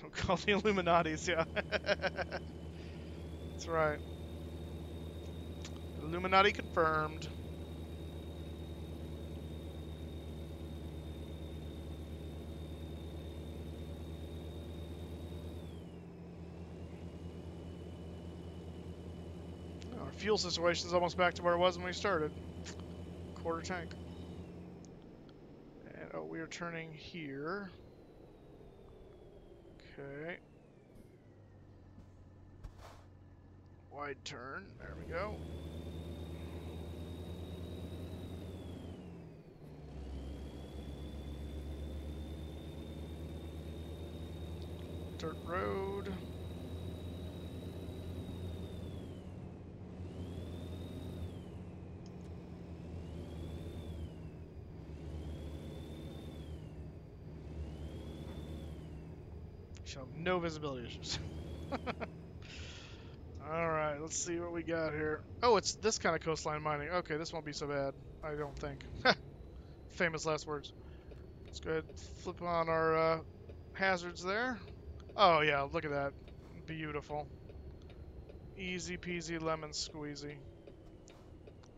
Don't call the Illuminatis, yeah. That's right. Illuminati confirmed. Our fuel situation is almost back to where it was when we started. Quarter tank. And, oh, we are turning here. Okay. Wide turn. There we go. Dirt road. Shall have no visibility issues. Alright, let's see what we got here. Oh, it's this kind of coastline mining. Okay, this won't be so bad, I don't think. Famous last words. Let's go ahead and flip on our hazards there. Oh yeah, look at that. Beautiful. Easy peasy lemon squeezy.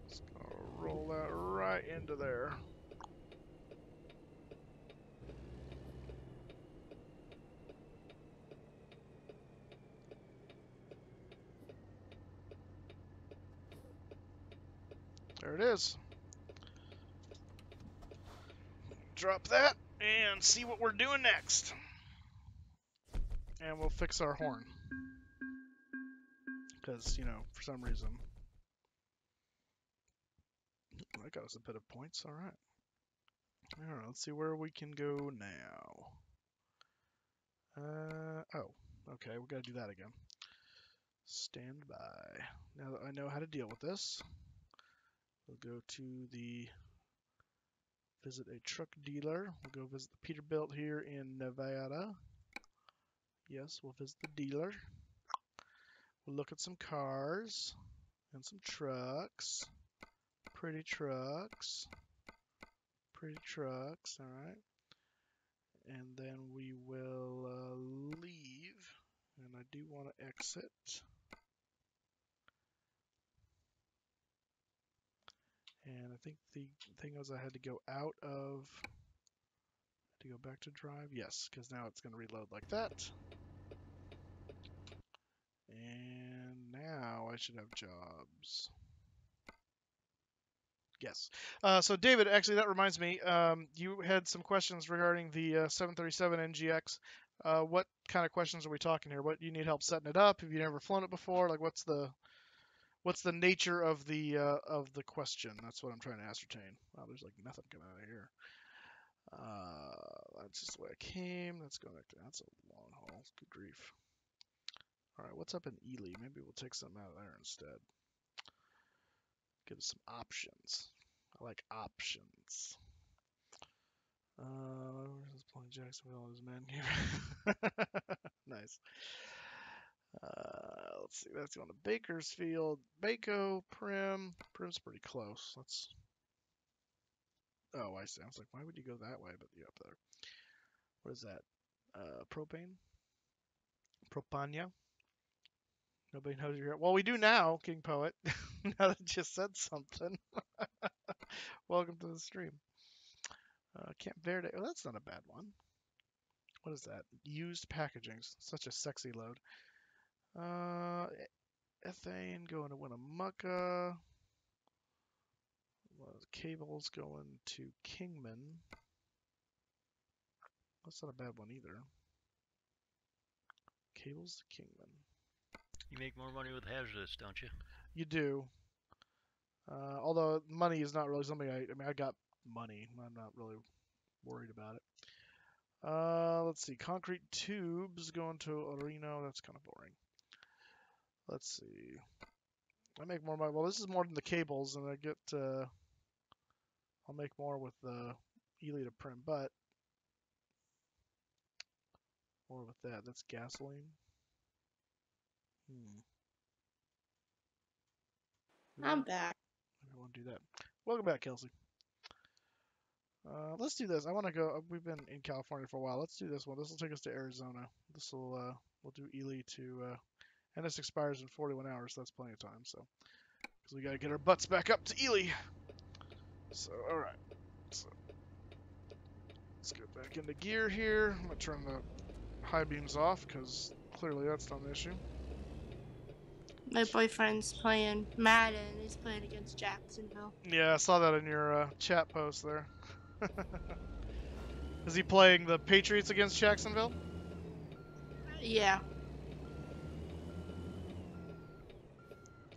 Just gonna roll that right into there. There it is. Drop that and see what we're doing next. And we'll fix our horn. Because, you know, for some reason. That got us a bit of points, alright. Alright, let's see where we can go now. Oh, okay, we gotta do that again. Stand by. Now that I know how to deal with this, we'll go to the visit a truck dealer. We'll go visit the Peterbilt here in Nevada. Yes, we'll visit the dealer. We'll look at some cars and some trucks. Pretty trucks. Pretty trucks, alright. And then we will leave. And I do want to exit. And I think the thing was I had to go out of, to go back to drive. Yes, because now it's going to reload like that. And now I should have jobs. Yes. So David, actually that reminds me, you had some questions regarding the 737 NGX. What kind of questions are we talking here? What, you need help setting it up? Have you never flown it before? Like what's the nature of the question? That's what I'm trying to ascertain. Wow, there's like nothing coming out of here. That's just the way I came. Let's go back to, that's a long haul. Good grief. All right, what's up in Ely? Maybe we'll take something out of there instead. Give us some options. I like options. Where's playing Jacksonville and his men here? Nice. Let's see. That's going to Bakersfield. Baco, Prim. Prim's pretty close. Let's. Oh, I see. I was like, why would you go that way? But yeah, up there. What is that? Propane? Propania? Nobody knows you're here. Well, we do now, King Poet. Now that you just said something. Welcome to the stream. Camp Verde. Oh, that's not a bad one. What is that? Used packaging. Such a sexy load. Ethane going to Winnemucca. Cables going to Kingman. That's not a bad one either. Cables to Kingman. You make more money with hazardous, don't you? You do. Although money is not really something I mean, I got money. I'm not really worried about it. Let's see. Concrete tubes going to Reno. That's kind of boring. Let's see. I make more money. Well, this is more than the cables, and I get. I'll make more with the Ely to Prim, but more with that. That's gasoline. I'm back. I want to do that. Welcome back, Kelsey. Let's do this. I want to go. We've been in California for a while. Let's do this one. This will take us to Arizona. This will. We'll do Ely to. And this expires in 41 hours. So that's plenty of time. So, because we got to get our butts back up to Ely. So, all right. So, let's get back into gear here. I'm gonna turn the high beams off because clearly that's not an issue. My boyfriend's playing Madden. He's playing against Jacksonville. Yeah, I saw that in your chat post there. Is he playing the Patriots against Jacksonville? Yeah.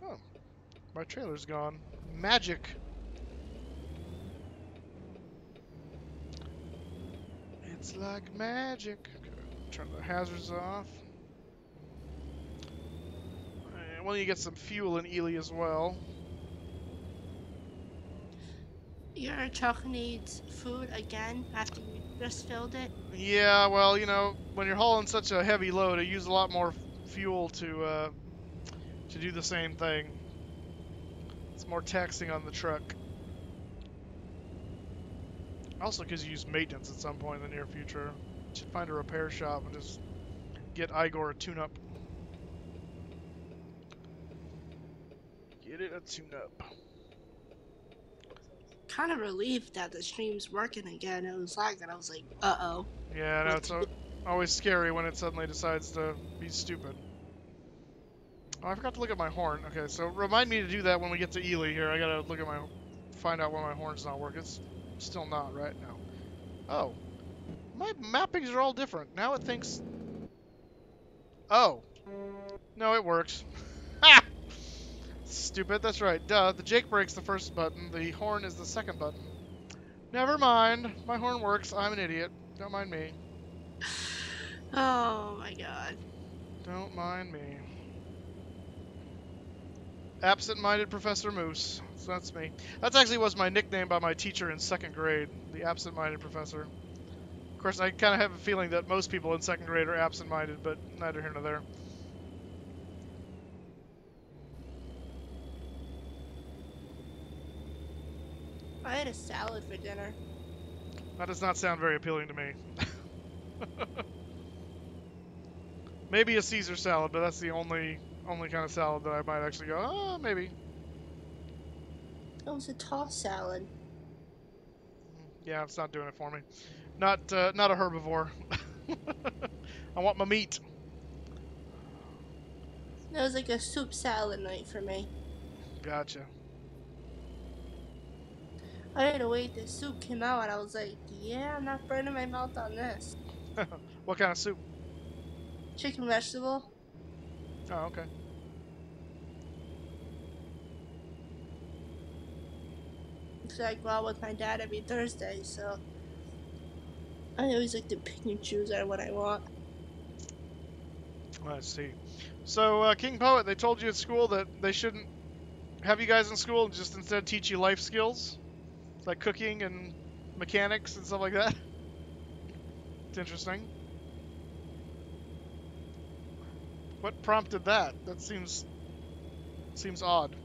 Oh, my trailer's gone. Magic. It's like magic. Okay, turn the hazards off. And well, you get some fuel in Ely as well. Your truck needs food again after you just filled it? Yeah, well, you know, when you're hauling such a heavy load, it uses a lot more fuel to do the same thing. It's more taxing on the truck. Also, because you use maintenance at some point in the near future. You should find a repair shop and just get Igor a tune-up. Get it a tune-up. Kind of relieved that the stream's working again. It was lagging. I was like, uh-oh. Yeah, I know, it's always scary when it suddenly decides to be stupid. Oh, I forgot to look at my horn. Okay, so remind me to do that when we get to Ely here. I gotta look at find out why my horn's not working. It's still not, right? No. Oh. My mappings are all different. Now it thinks... Oh. No, it works. Ha! Stupid, that's right. Duh, the Jake brake's the first button. The horn is the second button. Never mind. My horn works. I'm an idiot. Don't mind me. Oh my god. Don't mind me. Absent-minded Professor Moose. So that's me. That actually was my nickname by my teacher in 2nd grade. The absent-minded professor. Of course, I kind of have a feeling that most people in 2nd grade are absent-minded, but neither here nor there. I had a salad for dinner. That does not sound very appealing to me. Maybe a Caesar salad, but that's the only kind of salad that I might actually go, oh, maybe. That was a tossed salad. Yeah, it's not doing it for me. Not a herbivore. I want my meat. That was like a soup salad night for me. Gotcha. I had to wait. The soup came out, and I was like, yeah, I'm not burning my mouth on this. What kind of soup? Chicken vegetable. Oh, okay. So I go out with my dad every Thursday, so I always like to pick and choose on what I want. Let's see. So, King Poet, they told you at school that they shouldn't have you guys in school and just instead teach you life skills, like cooking and mechanics and stuff like that. It's interesting. What prompted that? That seems odd.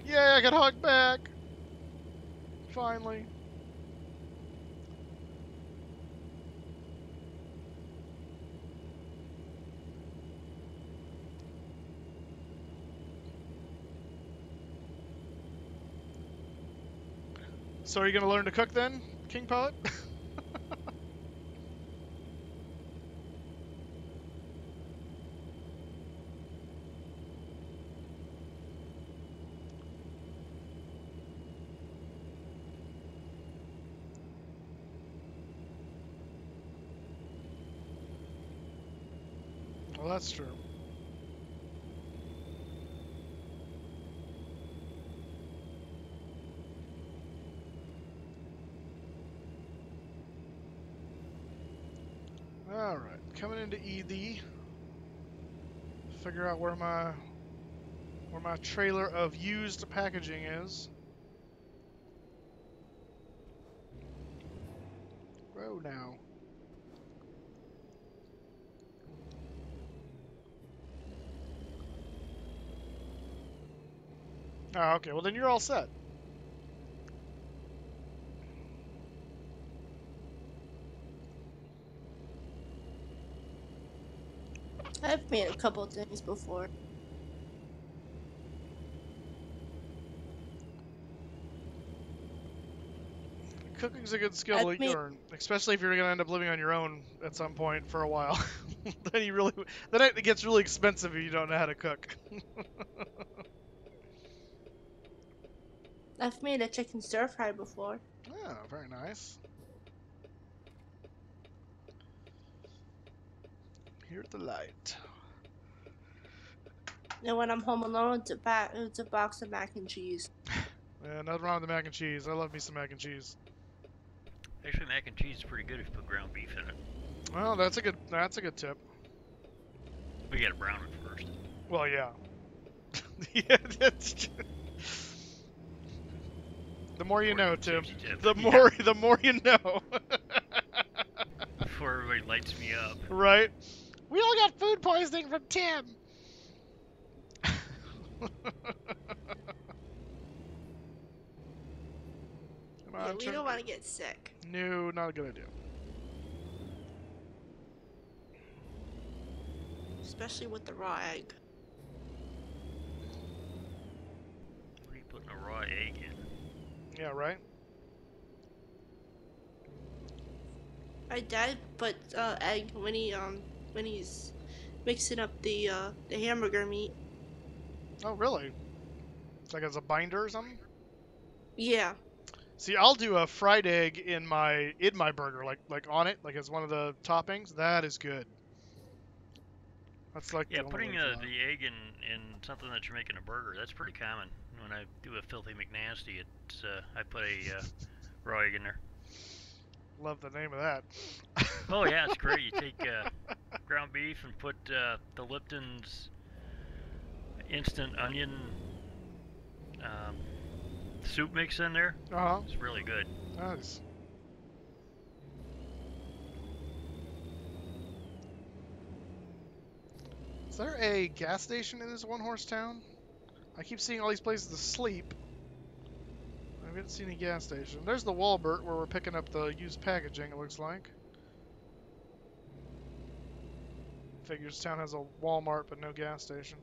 Yay, I got hugged back! Finally. So are you going to learn to cook then, King Poet? Well, that's true. All right, coming into ED. Figure out where my trailer of used packaging is. Whoa, now. Oh, okay. Well, then you're all set. I've made a couple of things before. Cooking's a good skill to learn, especially if you're going to end up living on your own at some point for a while. then it gets really expensive if you don't know how to cook. I've made a chicken stir fry before. Oh, very nice. Here at the light. And when I'm home alone, it's a box of mac and cheese. Yeah, nothing wrong with the mac and cheese. I love me some mac and cheese. Actually, mac and cheese is pretty good if you put ground beef in it. Well, that's a good tip. We gotta brown it first. Well, yeah. Yeah, that's true. The more you know, Tim. The more you know. Before everybody lights me up. Right. We all got food poisoning from Tim. Yeah, we don't want to get sick. No, not a good idea. Especially with the raw egg. What are you putting a raw egg in? Yeah, right? My dad put egg when he's mixing up the hamburger meat. Oh, really? It's like as a binder or something? Yeah. See, I'll do a fried egg in my burger, like on it, like as one of the toppings. That is good. That's like putting the egg in something that you're making a burger. That's pretty common. When I do a filthy McNasty, it's I put a raw egg in there. Love the name of that. Oh yeah, it's great. You take ground beef and put the Lipton's instant onion soup mix in there. It's really good. Nice. there a gas station in this one-horse town? I keep seeing all these places to sleep. I haven't seen any gas station. There's the Walbert where we're picking up the used packaging, it looks like. Figures town has a Walmart but no gas station.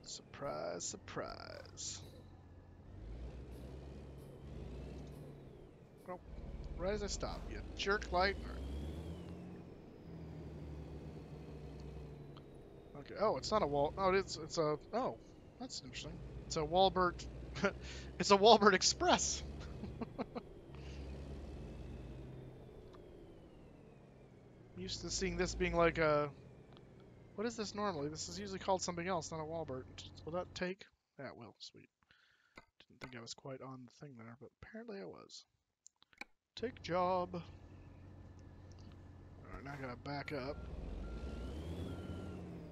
Surprise, surprise. Oh, right as I stop, you jerk light. Okay. Oh, it's not a wall. Oh, it's a. Oh, that's interesting. It's a Walbert. It's a Walbert Express. I'm used to seeing this being like a. What is this normally? This is usually called something else, not a Walbert. Will that take? Yeah, it will. Sweet. Didn't think I was quite on the thing there, but apparently I was. Take job. Alright, now I gotta back up.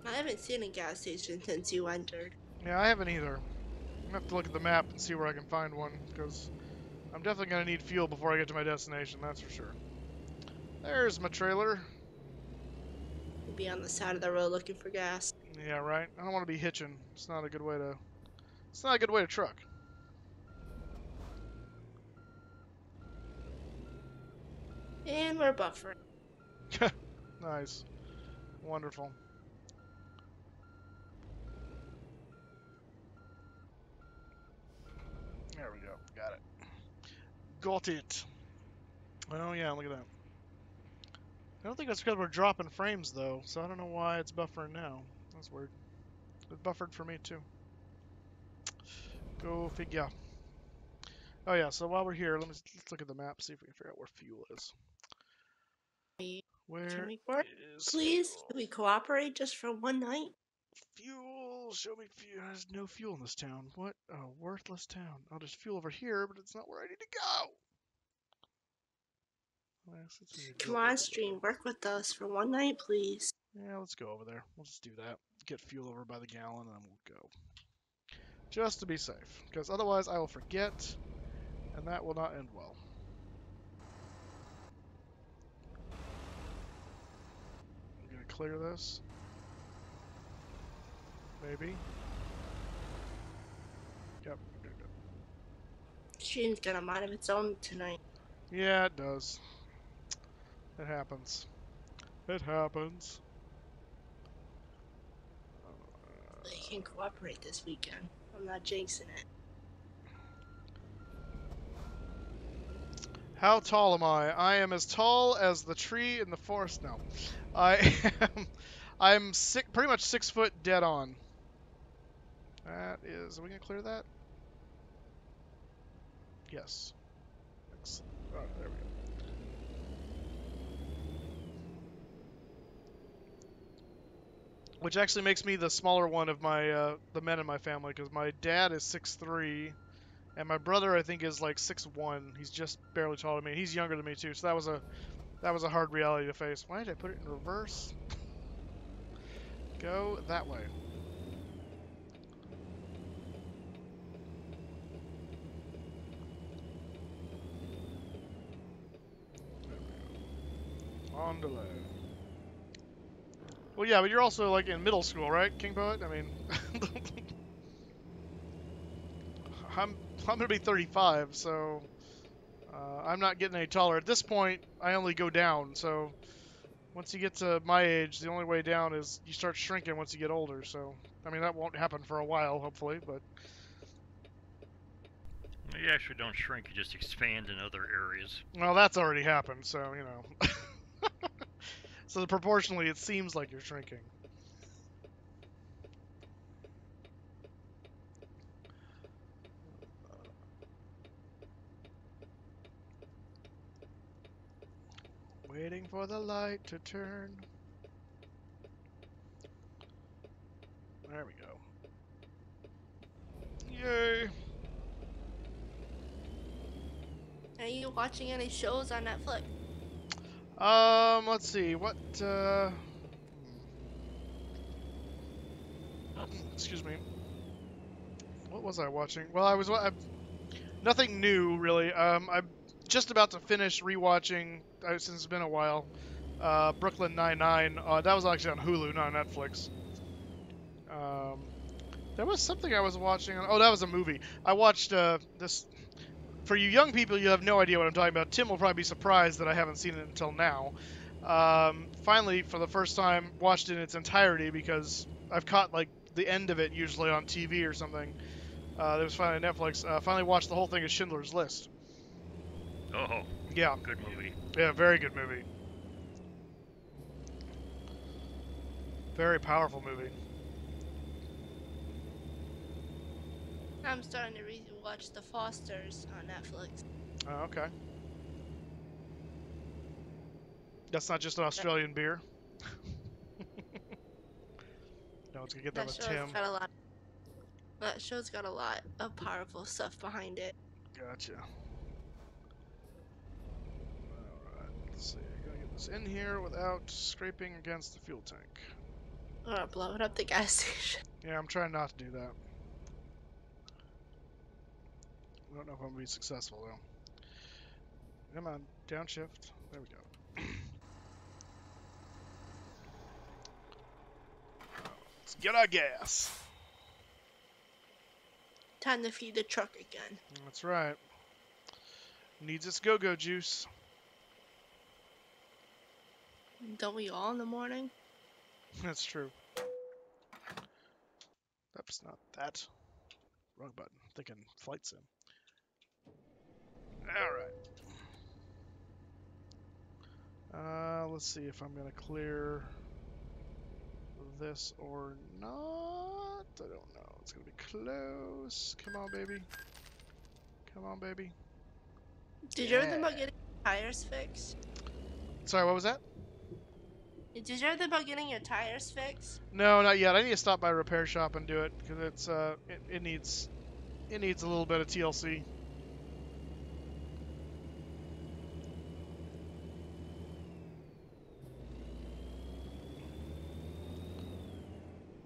I haven't seen a gas station since you entered. Yeah, I haven't either. I'm gonna have to look at the map and see where I can find one, because I'm definitely gonna need fuel before I get to my destination, that's for sure. There's my trailer. You'll be on the side of the road looking for gas. Yeah, right. I don't want to be hitching. It's not a good way to. It's not a good way to truck. And we're buffering. Nice. Wonderful. There we go. Got it. Got it. Oh yeah, look at that. I don't think that's because we're dropping frames though, so I don't know why it's buffering now. That's weird. It buffered for me too. Go figure. Oh yeah, so while we're here, let's look at the map, see if we can figure out where fuel is. Where Can we work, is please? fuel? Can we cooperate just for one night? Fuel! Show me fuel. There's no fuel in this town. What a worthless town. Oh, there's fuel over here, but it's not where I need to go. Come on, stream. Work with us for one night, please. Yeah, let's go over there. We'll just do that. Get fuel over by the gallon, and then we'll go. Just to be safe, because otherwise I will forget, and that will not end well. I'm gonna clear this. Maybe. Yep. Stream's got a mind of its own tonight. Yeah, it does. It happens. It happens. They can cooperate this weekend. I'm not jinxing it. How tall am I? I am as tall as the tree in the forest. No, I'm pretty much 6 foot dead on. That is. Are we gonna clear that? Yes. Excellent. Oh, there we go. Which actually makes me the smaller one of my the men in my family, because my dad is 6'3", and my brother I think is like 6'1". He's just barely taller than me. He's younger than me too, so that was a hard reality to face. Why did I put it in reverse? Go that way. On delay. Well, yeah, but you're also like in middle school, right, King Poet? I mean, I'm gonna be 35, so I'm not getting any taller. At this point, I only go down. So once you get to my age, the only way down is you start shrinking once you get older. So I mean, that won't happen for a while, hopefully, but. You actually don't shrink; you just expand in other areas. Well, that's already happened, so you know. So proportionally, it seems like you're shrinking. Waiting for the light to turn. There we go. Yay! Are you watching any shows on Netflix? Let's see. What, excuse me. What was I watching? Well, nothing new, really. I'm just about to finish rewatching, since it's been a while, Brooklyn Nine-Nine. That was actually on Hulu, not on Netflix. There was something I was watching. Oh, that was a movie. I watched this. For you young people, you have no idea what I'm talking about. Tim will probably be surprised that I haven't seen it until now. Finally, for the first time, watched it in its entirety because I've caught like the end of it usually on TV or something. That was finally on Netflix. Finally watched the whole thing of Schindler's List. Oh, Yeah. good movie. Yeah, very good movie. Very powerful movie. I'm starting to watch The Fosters on Netflix. Oh, okay. That's not just an Australian beer. No, it's gonna get that with Tim. That show's got a lot of powerful stuff behind it. Gotcha. Alright, let's see. I gotta get this in here without scraping against the fuel tank. Or blowing up the gas station. Yeah, I'm trying not to do that. I don't know if I'm gonna be successful though. Come on, downshift. There we go. Let's get our gas. Time to feed the truck again. That's right. Needs its go-go juice. Don't we all in the morning? That's true. That's not that. Wrong button. Thinking flight sim. Alright. Let's see if I'm gonna clear this or not. I don't know. It's gonna be close. Come on, baby. Come on, baby. Did you ever think about getting your tires fixed? Sorry, what was that? Did you ever think about getting your tires fixed? No, not yet. I need to stop by a repair shop and do it because it's it needs a little bit of TLC.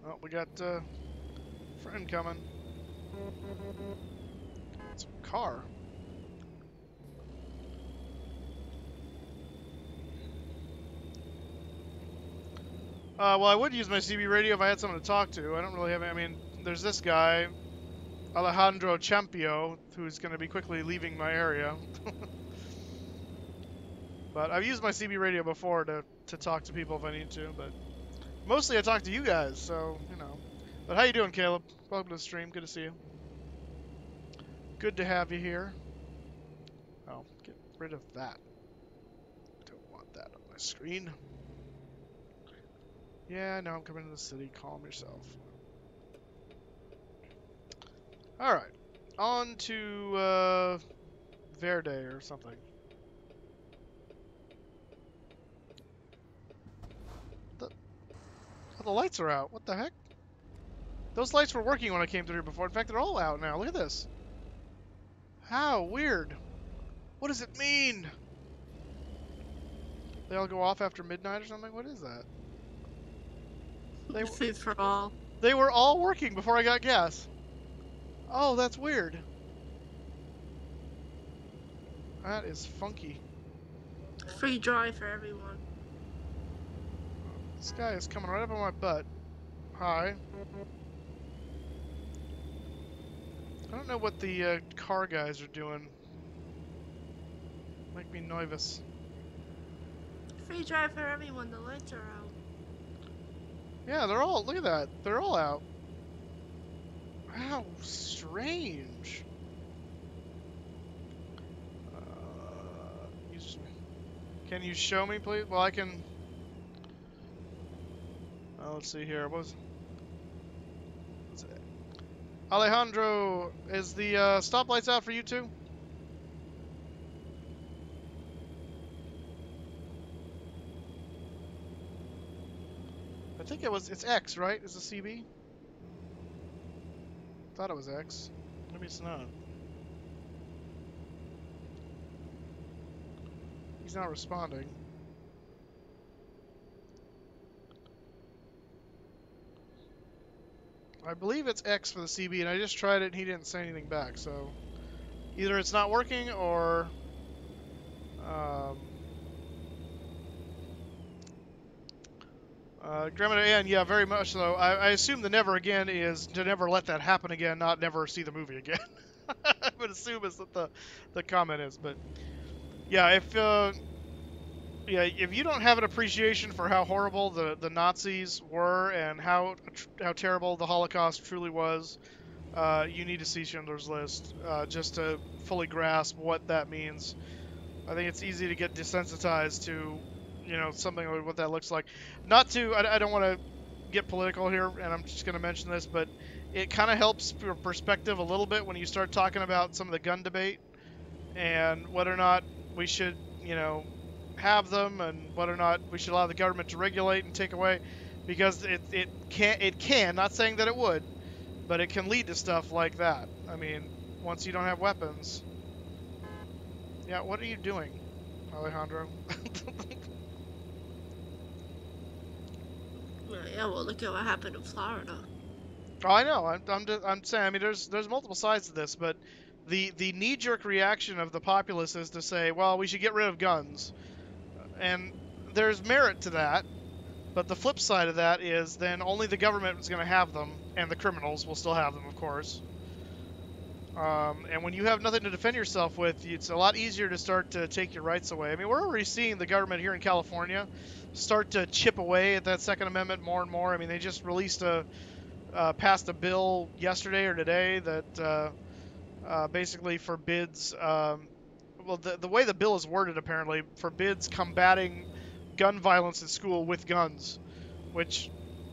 Oh, we got friend coming. It's a car. Well, I would use my CB radio if I had someone to talk to. I don't really have. I mean, there's this guy, Alejandro Champio, who's going to be quickly leaving my area. But I've used my CB radio before to talk to people if I need to. But mostly I talk to you guys, so you know. But how you doing, Caleb? Welcome to the stream. Good to see you. Good to have you here. Oh, get rid of that. Don't want that on my screen. Yeah, now I'm coming to the city. Calm yourself. Alright. On to Verde or something. The lights are out. What the heck? Those lights were working when I came through here before. In fact, they're all out now. Look at this. How weird. What does it mean? They all go off after midnight or something? What is that? Food for all. They were all working before I got gas. Oh, that's weird. That is funky. Free drive for everyone. This guy is coming right up on my butt. Hi. I don't know what the car guys are doing. Make me nervous. Free drive for everyone. The lights are out. Yeah, they're all. Look at that. They're all out. How strange. Can you show me, please? Well, I can. Let's see here. What's it? Alejandro, is the stoplights out for you too? I think it's X, right? Is the CB? Thought it was X. Maybe it's not. He's not responding. I believe it's X for the CB, and I just tried it and he didn't say anything back, so either it's not working or Grandma Ann, yeah, very much so. I assume the never again is to never let that happen again, not never see the movie again. I would assume is that the comment is, but yeah, if you don't have an appreciation for how horrible the Nazis were and how terrible the Holocaust truly was, you need to see Schindler's List just to fully grasp what that means. I think it's easy to get desensitized to, something like what that looks like. Not to, I don't want to get political here, and I'm just going to mention this, but it kind of helps your perspective a little bit when you start talking about some of the gun debate and whether or not we should, have them, and whether or not we should allow the government to regulate and take away, because it can, not saying that it would, but it can lead to stuff like that. I mean, once you don't have weapons. Yeah, what are you doing, Alejandro? Yeah, well, look at what happened in Florida. Oh, I know. I'm saying. I mean, there's multiple sides to this, but the knee-jerk reaction of the populace is to say, well, we should get rid of guns, and there's merit to that. But the flip side of that is then only the government is going to have them, and the criminals will still have them, of course. And when you have nothing to defend yourself with, it's a lot easier to start to take your rights away. I mean, we're already seeing the government here in California start to chip away at that Second Amendment more and more. I mean, they just passed a bill yesterday or today that basically forbids, the way the bill is worded apparently, forbids combating gun violence in school with guns, which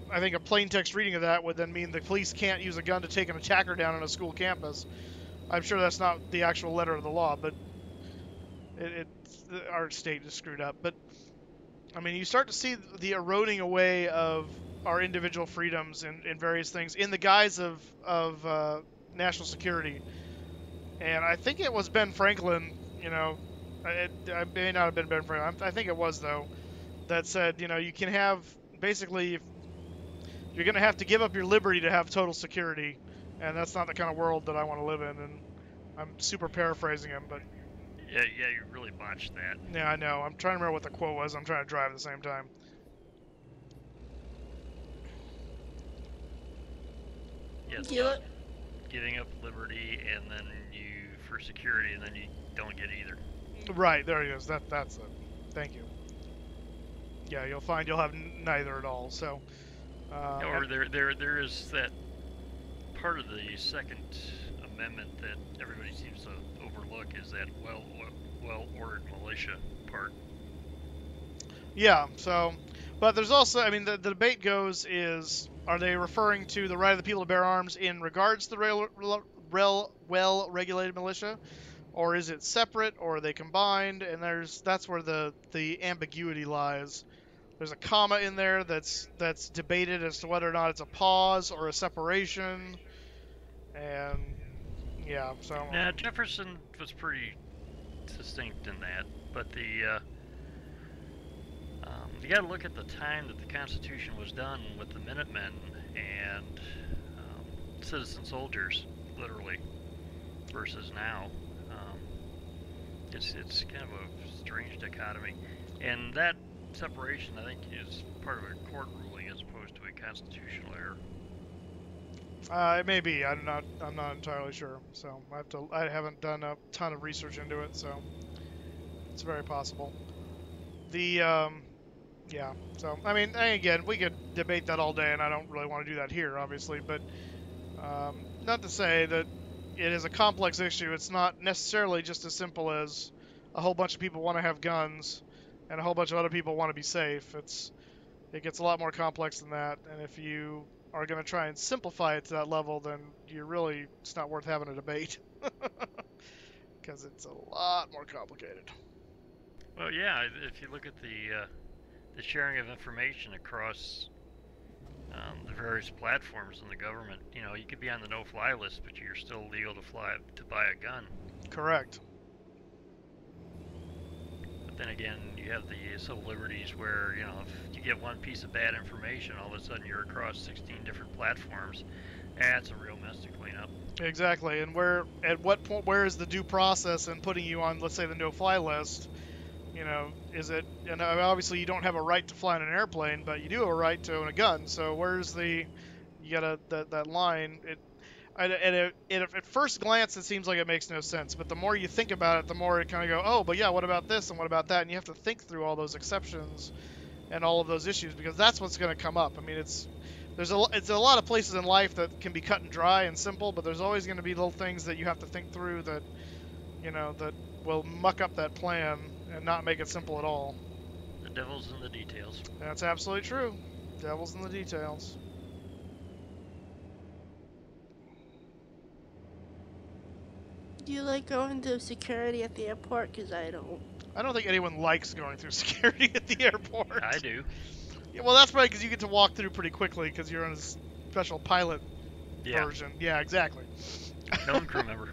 I think a plain text reading of that would then mean the police can't use a gun to take an attacker down on a school campus. I'm sure that's not the actual letter of the law, but our state is screwed up. But I mean, you start to see the eroding away of our individual freedoms in various things in the guise of national security. And I think it was Ben Franklin, it may not have been Ben Franklin, I think it was though, that said, you can have, basically, you're going to have to give up your liberty to have total security, and that's not the kind of world that I want to live in. And I'm super paraphrasing him, but yeah, you really botched that. Yeah, I know. I'm trying to remember what the quote was. I'm trying to drive at the same time. Yeah, giving up liberty and then for security, and then you don't get either. Right, there he is. That's it. Thank you. Yeah, you'll find you'll have neither at all. So. Or there is that part of the Second Amendment that everybody seems to overlook, is that well-ordered militia part. Yeah. So, but there's also, I mean, the debate goes is, are they referring to the right of the people to bear arms in regards to the well-regulated militia, or is it separate, or are they combined? And that's where the ambiguity lies. There's a comma in there that's debated as to whether or not it's a pause or a separation, and yeah. So. Now Jefferson was pretty succinct in that, but you got to look at the time that the Constitution was done with the Minutemen and citizen soldiers, literally, versus now. It's kind of a strange dichotomy, and that separation, I think, is part of a court ruling as opposed to a constitutional error. It may be. I'm not entirely sure. So I haven't done a ton of research into it. So it's very possible. Yeah. So I mean, again, we could debate that all day, and I don't really want to do that here, obviously. But not to say that it is a complex issue. It's not necessarily just as simple as a whole bunch of people want to have guns and a whole bunch of other people want to be safe. It gets a lot more complex than that, and if you are going to try and simplify it to that level, then it's not worth having a debate, because it's a lot more complicated. Well, yeah, if you look at the sharing of information across the various platforms in the government, you could be on the no-fly list, but you're still legal to buy a gun. Correct. Then again, you have the civil liberties where, if you get one piece of bad information, all of a sudden you're across 16 different platforms. That's a real mess to clean up. Exactly, and at what point, where is the due process in putting you on, let's say, the no-fly list? You know, is it? And obviously you don't have a right to fly in an airplane, but you do have a right to own a gun. So where's the? You gotta that line. At first glance, it seems like it makes no sense. But the more you think about it, the more it kind of go, oh, but yeah, what about this and what about that? And you have to think through all those exceptions and all of those issues because that's what's going to come up. I mean, it's a lot of places in life that can be cut and dry and simple, but there's always going to be little things that you have to think through that, you know, that will muck up that plan and not make it simple at all. The devil's in the details. That's absolutely true. Devil's in the details. Do you like going through security at the airport? Because I don't. I don't think anyone likes going through security at the airport. I do. Yeah, well, that's probably because you get to walk through pretty quickly because you're in a special pilot version. Yeah, exactly. Known crew member.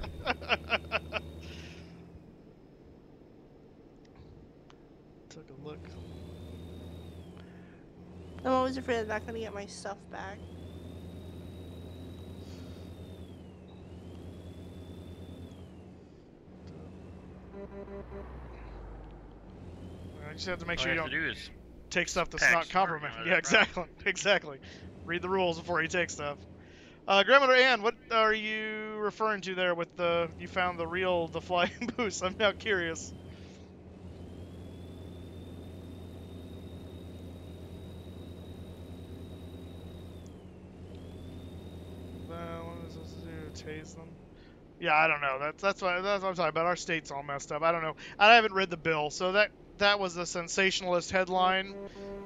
Took a look. I'm always afraid I'm not going to get my stuff back. I just have to make All sure you have don't to do is take stuff that's pack not smart, compromised. you know, Yeah, that's right. exactly. Read the rules before you take stuff. Grandmother Ann, what are you referring to there with the you found the real TheFlyingMoose? I'm now curious. What is this to do? Tase them? Yeah, I don't know. That's what I'm talking about. Our state's all messed up. I don't know. I haven't read the bill, so that was a sensationalist headline.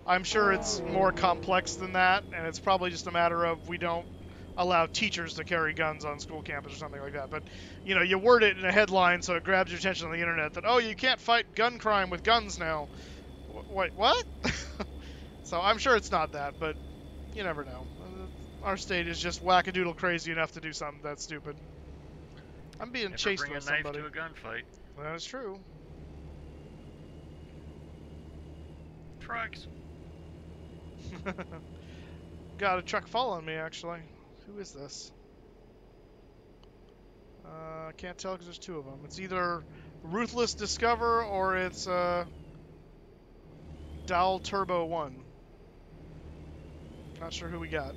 I'm sure it's more complex than that, and it's probably just a matter of we don't allow teachers to carry guns on school campus or something like that. But, you know, you word it in a headline so it grabs your attention on the internet that, oh, you can't fight gun crime with guns now. Wait, what? So I'm sure it's not that, but you never know. Our state is just wackadoodle crazy enough to do something that stupid. I'm being never chased bring by a knife somebody. to a gunfight. That is true. Trucks. Got a truck following me, actually. Who is this? I can't tell because there's two of them. It's either Ruthless Discover or it's Dowel Turbo 1. Not sure who we got.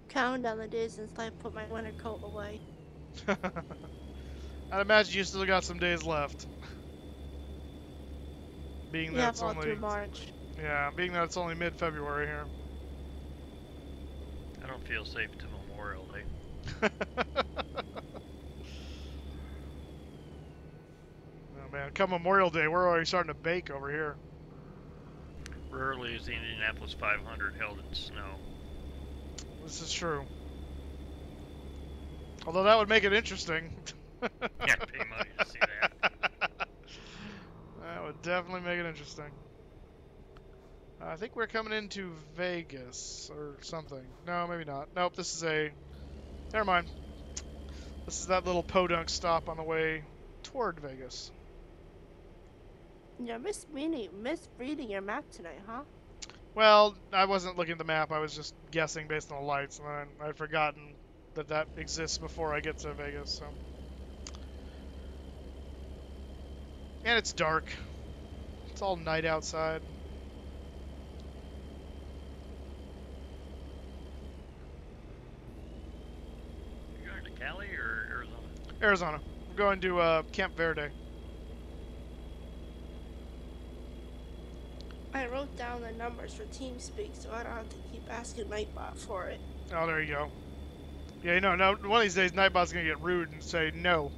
Counting down the days since I put my winter coat away. I'd imagine you still got some days left. Being that Yeah, it's all only through March. yeah, being that it's only mid-February here. I don't feel safe until Memorial Day. Oh man, come Memorial Day, we're already starting to bake over here. Rarely is the Indianapolis 500 held in snow. This is true. Although that would make it interesting. Yeah, pay money to see that. That would definitely make it interesting. I think we're coming into Vegas or something. No, maybe not. Nope, this is a... Never mind. This is that little podunk stop on the way toward Vegas. Yeah, misreading your map tonight, huh? Well, I wasn't looking at the map. I was just guessing based on the lights, and then I'd forgotten that that exists before I get to Vegas. So, and it's dark. It's all night outside. You going to Cali or Arizona? Arizona. We're going to Camp Verde. I wrote down the numbers for TeamSpeak so I don't have to keep asking NightBot for it. Oh, there you go. Yeah, you know, no, one of these days NightBot's gonna get rude and say no.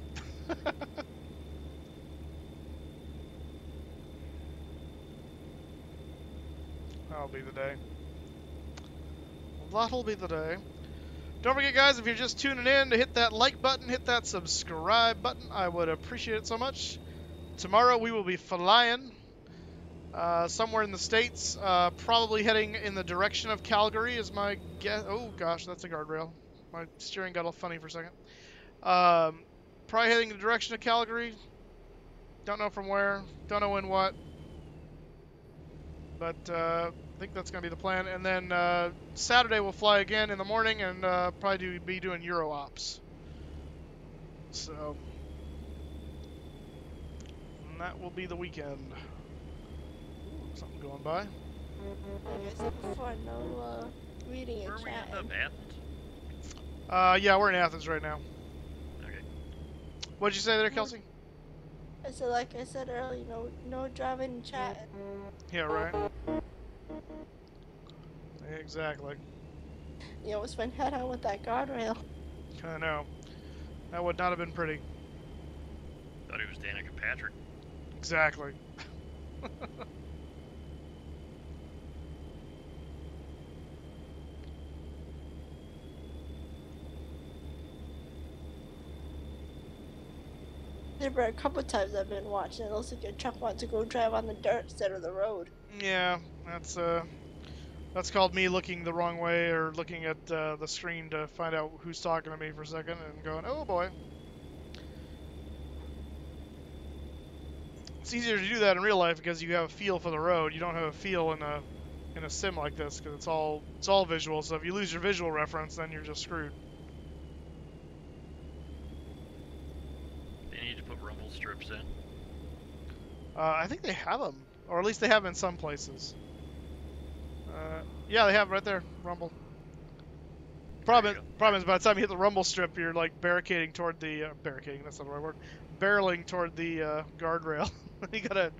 That'll be the day. That'll be the day. Don't forget, guys, if you're just tuning in, to hit that like button, hit that subscribe button. I would appreciate it so much. Tomorrow we will be flying somewhere in the States, probably heading in the direction of Calgary is my guess. Oh gosh, that's a guardrail. My steering got all funny for a second. Probably heading in the direction of Calgary. Don't know from where. Don't know in what. But I think that's going to be the plan. And then Saturday we'll fly again in the morning and probably be doing Euro ops. So and that will be the weekend. Ooh, something going by. Like I said before, no reading Where and are we end chatting. up? Athens? Yeah, we're in Athens right now. Okay. What'd you say there, Kelsey? I said, like I said earlier, no driving and chatting. Yeah, right. Exactly. You almost went head on with that guardrail. I know. That would not have been pretty. Thought he was Danica Patrick. Exactly. There were a couple times I've been watching. It looks like your truck wants to go drive on the dirt instead of the road. Yeah, that's called me looking the wrong way or looking at the screen to find out who's talking to me for a second and going, oh boy. It's easier to do that in real life because you have a feel for the road. You don't have a feel in a sim like this because it's all visual. So if you lose your visual reference, then you're just screwed. They need to put rumble strips in. I think they have them, or at least they have them in some places. Yeah, they have right there, rumble. Problem is, by the time you hit the rumble strip, you're like barricading toward the barricading. That's not the right word. Barreling toward the guardrail. You gotta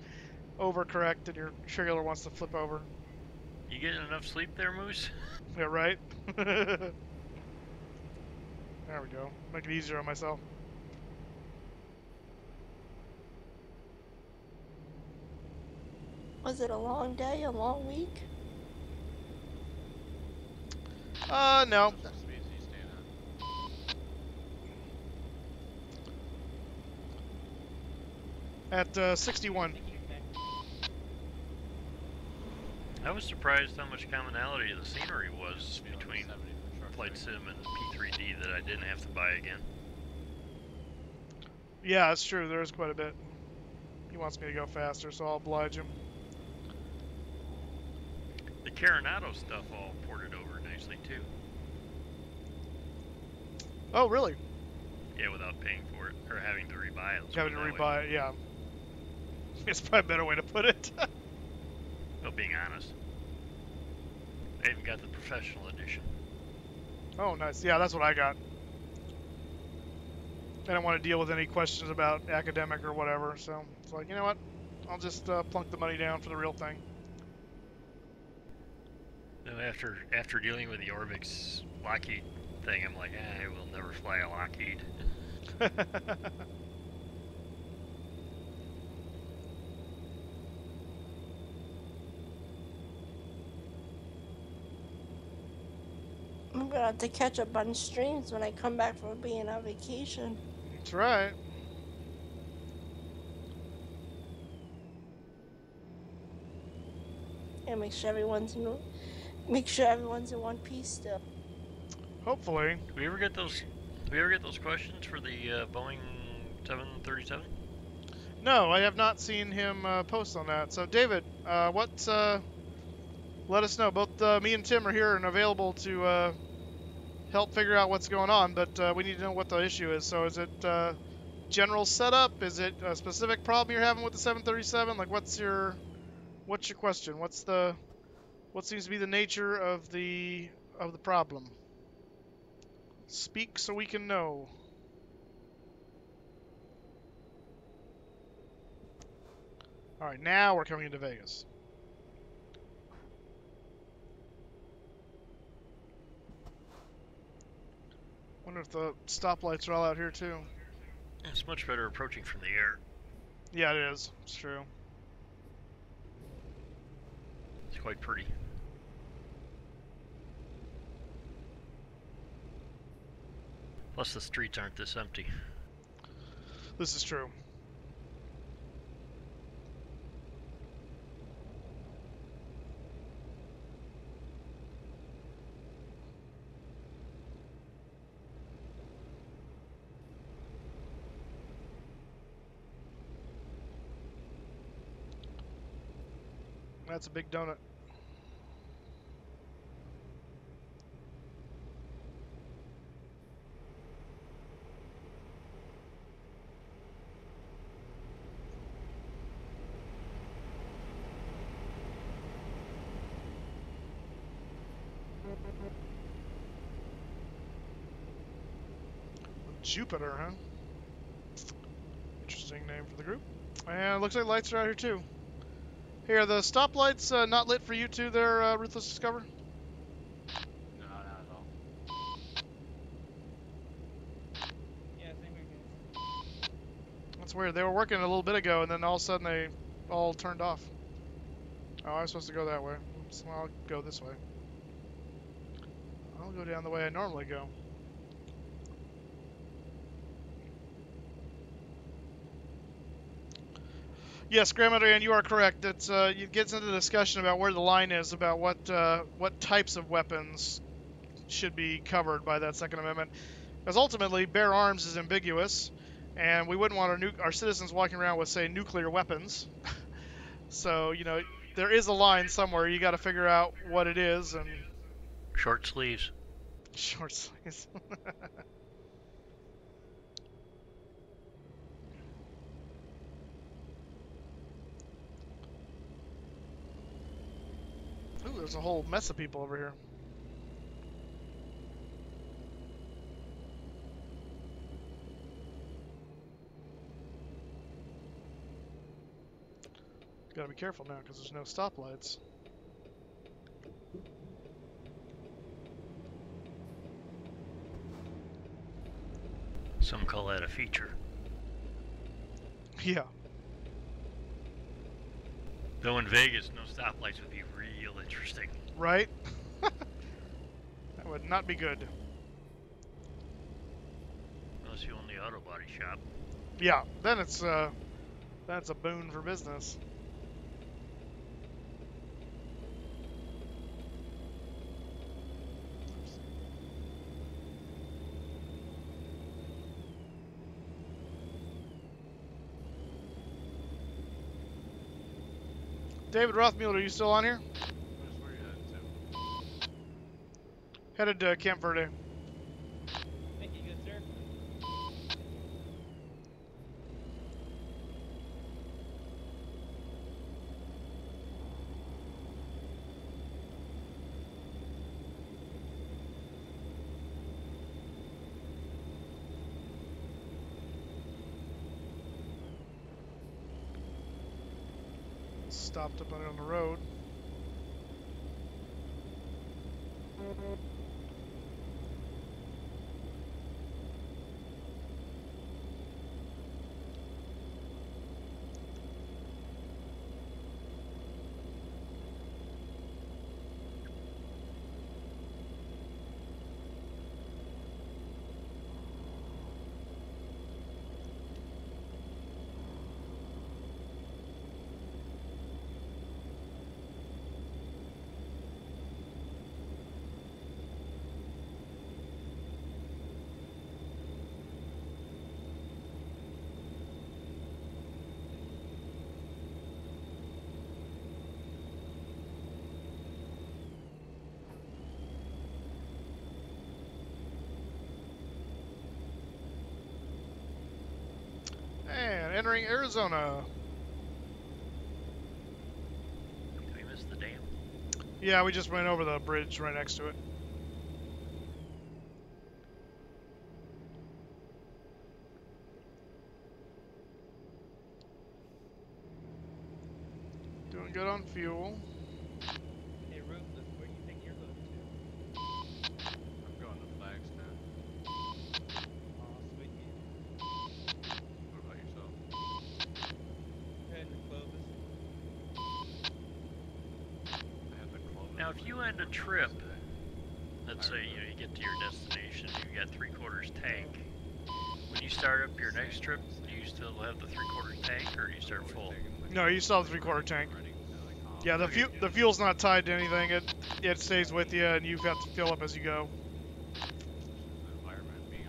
overcorrect, and your trailer wants to flip over. You getting enough sleep there, Moose? Yeah, right. There we go. Make it easier on myself. Was it a long day, a long week? No. At 61. I was surprised how much commonality the scenery was between Flight Sim and P3D that I didn't have to buy again. Yeah, that's true. There is quite a bit. He wants me to go faster, so I'll oblige him. The Coronado stuff all ported over nicely too. Oh, really? Yeah, without paying for it or having to rebuy it. Having to rebuy it, yeah. It's probably a better way to put it. Well, being honest, I even got the professional edition. Oh, nice. Yeah, that's what I got. I don't want to deal with any questions about academic or whatever, so it's like, you know what? I'll just plunk the money down for the real thing. Then after dealing with the Orbix Lockheed thing, I'm like, I will never fly a Lockheed. I'm gonna have to catch up on streams when I come back from being on vacation. That's right. And make sure everyone's in one piece still. Hopefully. Do we ever get those questions for the Boeing 737? No, I have not seen him post on that. So, David, let us know. Both me and Tim are here and available to help figure out what's going on, but we need to know what the issue is. So, is it general setup? Is it a specific problem you're having with the 737? Like, what's your question? What seems to be the nature of the problem? Speak so we can know. All right, now we're coming into Vegas. Wonder if the stoplights are all out here too. It's much better approaching from the air. Yeah, it is. It's true. It's quite pretty. Plus the streets aren't this empty. This is true. That's a big donut. Jupiter, huh? Interesting name for the group. And it looks like lights are out here too. Here, the stoplights not lit for you two there, Ruthless Discover? No, not at all. Yeah, same here, guys. That's weird. They were working a little bit ago, and then all of a sudden they all turned off. Oh, I was supposed to go that way. Oops, well, I'll go this way. I'll go down the way I normally go. Yes, Grandmother Ann, you are correct. It's it gets into the discussion about where the line is about what types of weapons should be covered by that Second Amendment. Because ultimately, bear arms is ambiguous, and we wouldn't want our citizens walking around with, say, nuclear weapons. So, you know, there is a line somewhere. You got to figure out what it is. And Short sleeves. short sleeves. Ooh, there's a whole mess of people over here. Gotta be careful now because there's no stoplights. Some call that a feature. Yeah. Though in Vegas, no stoplights would be real interesting. Right? That would not be good. Unless you own the auto body shop. Yeah, then it's that's a boon for business. David Rothmuller, are you still on here? Where you headed to? Headed to Camp Verde. Thank you, good sir. Stopped up on the road. And entering Arizona. Did we miss the dam? Yeah, we just went over the bridge right next to it. Doing good on fuel. Hey, Ruthless, where do you think you're going to? I'm going to Flagstaff. Aw, sweet man. What about yourself? Heading to Clovis. I had the Clovis. Now, if you end a trip, let's say you get to your destination, you got 3/4 tank. When you start up your next trip, do you still have the 3/4 tank, or do you start full? No, you still have the 3/4 tank. Yeah, the fuel's not tied to anything. It stays with you, and you have to fill up as you go.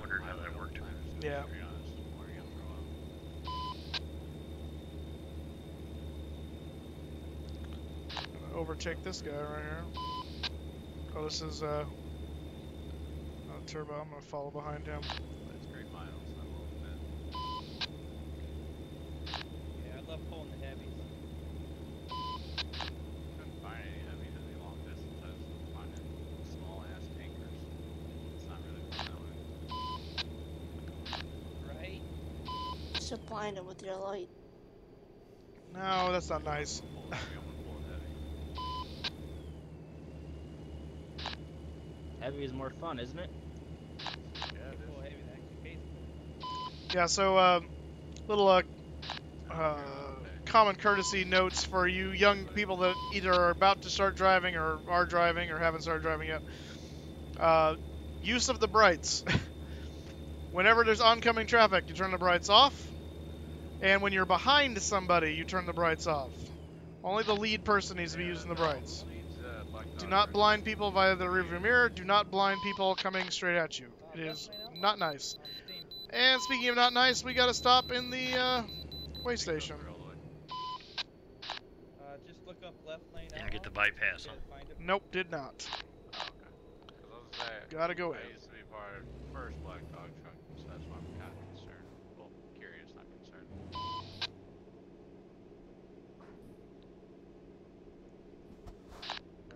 Wondered how that worked. Yeah. overtake this guy right here. Oh, this is Turbo. I'm gonna follow behind him. That's great miles. I love that. Yeah, I love pulling the heavies. Couldn't find any heavies any long distance. I was finding small ass tankers. It's not really fun that way. Right? You should blind him with your light. No, that's not nice. Pull it heavy, I'm gonna pull it heavy. Heavy is more fun, isn't it? Yeah, it is. Pull heavy that actually pays for Yeah. So little common courtesy notes for you young people that either are about to start driving or are driving or haven't started driving yet. Use of the brights. Whenever there's oncoming traffic, you turn the brights off. And when you're behind somebody, you turn the brights off. Only the lead person needs to be using the brights. Do not blind people via the rearview mirror. Do not blind people coming straight at you. It is not nice. on Steam. And speaking of not nice, we got to stop in the way station. Just look up left lane. Didn't get the outlaw. bypass You on. gotta find it. Nope, did not. Oh, okay. 'Cause I was saying, Gotta go in. I used to be part of the first Black Dog truck, so that's why I'm kind of concerned. Well, curious, not concerned.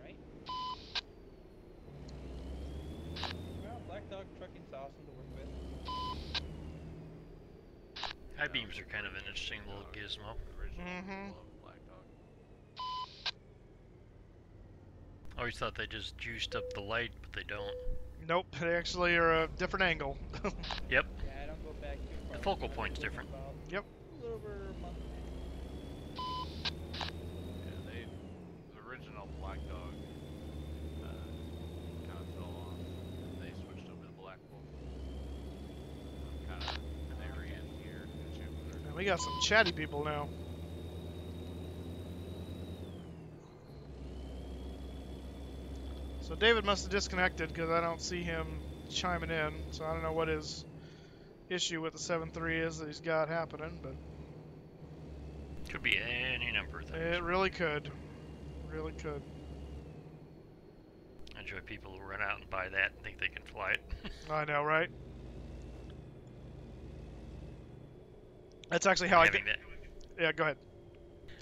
Right? Well, Black Dog Trucking's awesome to work with. High beams are kind of an interesting little gizmo. Original Mhm. people of Black Dog. I always thought they just juiced up the light, but they don't. Nope, they actually are a different angle. Yep. Yeah, I don't go back too far. The focal I point's go different. about Yep. A little over a month. Yeah, the original Black Dog kind of fell off. And they switched over to Black Wolf. Kind of an area in here in Jupiter. And we got some chatty people now. So David must have disconnected because I don't see him chiming in. So I don't know what his issue with the 7.3 is that he's got happening, but Could be any number of things. it really could. Really could. I enjoy people who run out and buy that and think they can fly it. I know, right? That's actually how I having get. that, Yeah, go ahead.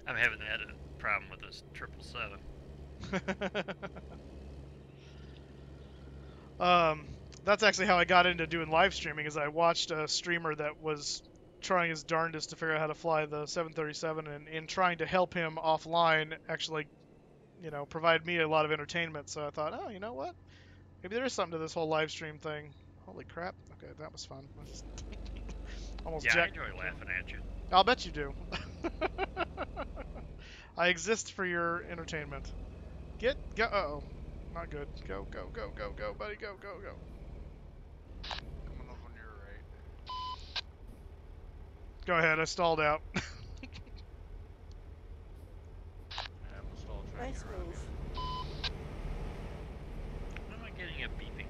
I'm having that problem with this 777. That's actually how I got into doing live streaming. Is I watched a streamer that was trying his darndest to figure out how to fly the 737, and in trying to help him offline, actually, provide me a lot of entertainment. So I thought, oh, you know what? Maybe there is something to this whole live stream thing. Holy crap! Okay, that was fun. I just almost Yeah, I jacked. enjoy laughing at you. I'll bet you do. I exist for your entertainment. Go. Uh-oh. Not good. Go, go, go, go, go, buddy. Go, go, go. Coming up on your right. Go ahead. I stalled out. Yeah, we'll stall trying to Nice get around move. Why am I getting a beeping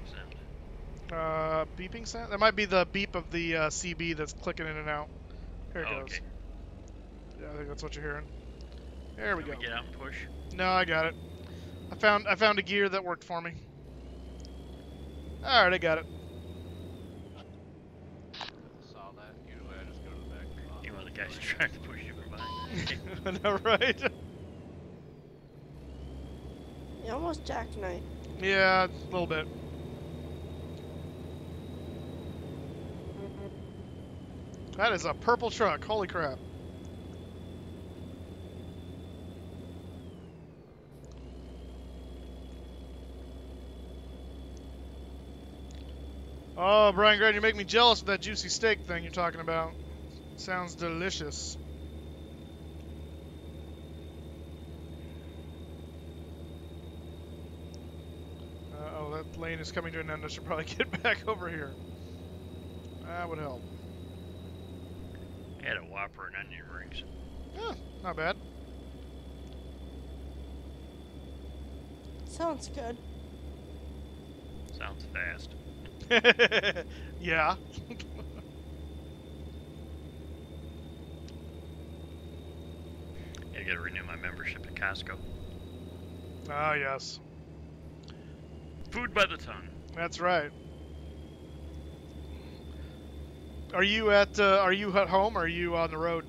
sound? Beeping sound? That might be the beep of the CB that's clicking in and out. Here it Oh, goes. okay. Yeah, I think that's what you're hearing. There we Can go. we get out and push? No, I got it. I found a gear that worked for me. All right, I got it. Saw that. Usually I just go to the back spot. You one of the guys trying to push you from behind. I know, right? You almost jackknife. Yeah, a little bit. That is a purple truck. Holy crap. Oh, Briangren, you make me jealous of that juicy steak thing you're talking about. Sounds delicious. Oh, that lane is coming to an end. I should probably get back over here. That would help. I had a Whopper and onion rings. Yeah, not bad. Sounds good. Sounds fast. Yeah. I gotta renew my membership at Costco. Ah, yes. Food by the ton. That's right. Are you at home or are you on the road?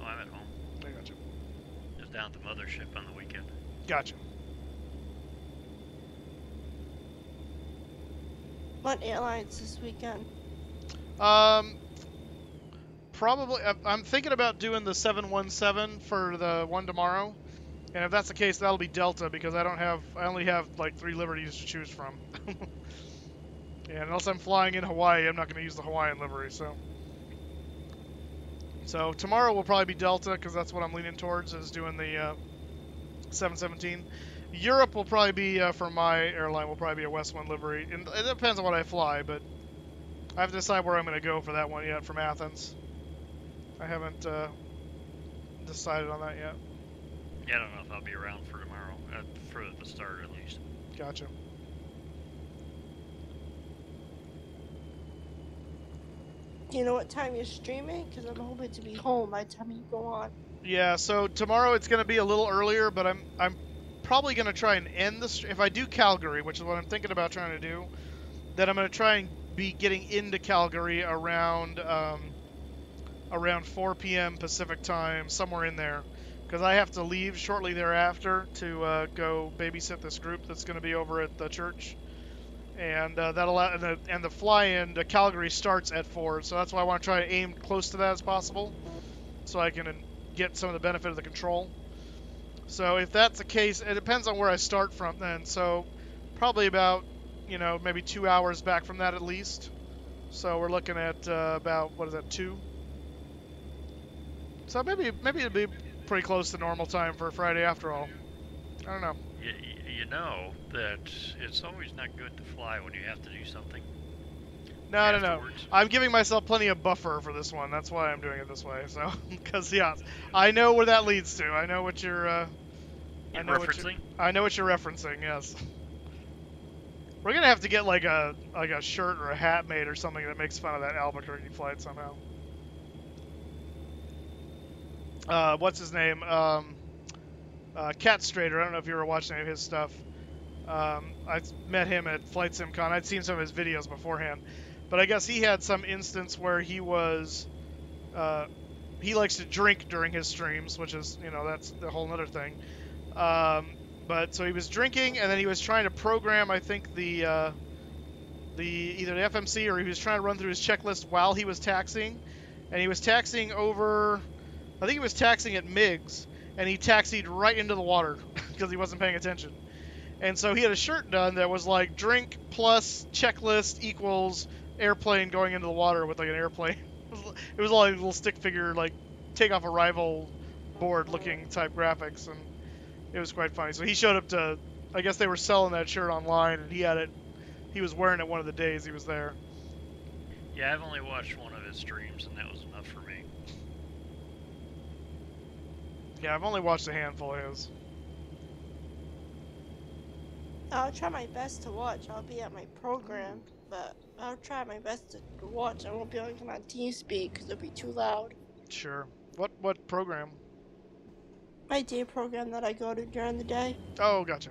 Oh, I'm at home. I gotcha. Just down at the mothership on the weekend. Gotcha. What airlines this weekend? Probably. I'm thinking about doing the 717 for the one tomorrow, and if that's the case, that'll be Delta because I only have like 3 Liberties to choose from. And unless I'm flying in Hawaii, I'm not going to use the Hawaiian livery. So tomorrow will probably be Delta because that's what I'm leaning towards is doing the 717. Europe will probably be for my airline will probably be a West One livery, and it depends on what I fly, but I have to decide where I'm going to go for that one yet from Athens. I haven't decided on that yet. Yeah, I don't know if I'll be around for tomorrow, for the start at least. Gotcha. Do you know what time you're streaming? Because I'm hoping to be home by the time you go on. Yeah, so tomorrow it's going to be a little earlier, but I'm probably going to try and end the if I do Calgary, which is what I'm thinking about trying to do, then I'm going to try and be getting into Calgary around 4 p.m. Pacific time, somewhere in there, because I have to leave shortly thereafter to go babysit this group that's going to be over at the church, and the fly-in to Calgary starts at 4, so that's why I want to try to aim close to that as possible, so I can get some of the benefit of the control. So if that's the case, it depends on where I start from then. So probably about, maybe 2 hours back from that at least. So we're looking at about, 2? So maybe it'd be pretty close to normal time for Friday after all. I don't know. You know that it's always not good to fly when you have to do something. No. Afterwards. I'm giving myself plenty of buffer for this one. That's why I'm doing it this way. So, because yeah, I know where that leads to. I know what you're. I know referencing? I know what you're referencing. Yes. We're gonna have to get like a shirt or a hat made or something that makes fun of that Albuquerque flight somehow. What's his name? Cat Strader. I don't know if you were watching any of his stuff. I met him at Flight SimCon. I'd seen some of his videos beforehand. But I guess he had some instance where he was, he likes to drink during his streams, which is, that's the whole other thing. But so he was drinking, and then he was trying to program, I think, either the FMC or he was trying to run through his checklist while he was taxiing. And he was taxiing over, I think he was taxiing at MiGs, and he taxied right into the water because he wasn't paying attention. And so he had a shirt done that was like drink plus checklist equals airplane going into the water with like an airplane. It was all like a little stick figure, like takeoff arrival board looking type graphics, and it was quite funny. So he showed up to, I guess they were selling that shirt online, and he was wearing it one of the days he was there. Yeah, I've only watched one of his streams, and that was enough for me. Yeah, I've only watched a handful of his. I'll try my best to watch. I'll be at my program, but I'll try my best to watch. I won't be able to come on TeamSpeak because it'll be too loud. Sure. What program? My day program that I go to during the day. Oh, gotcha.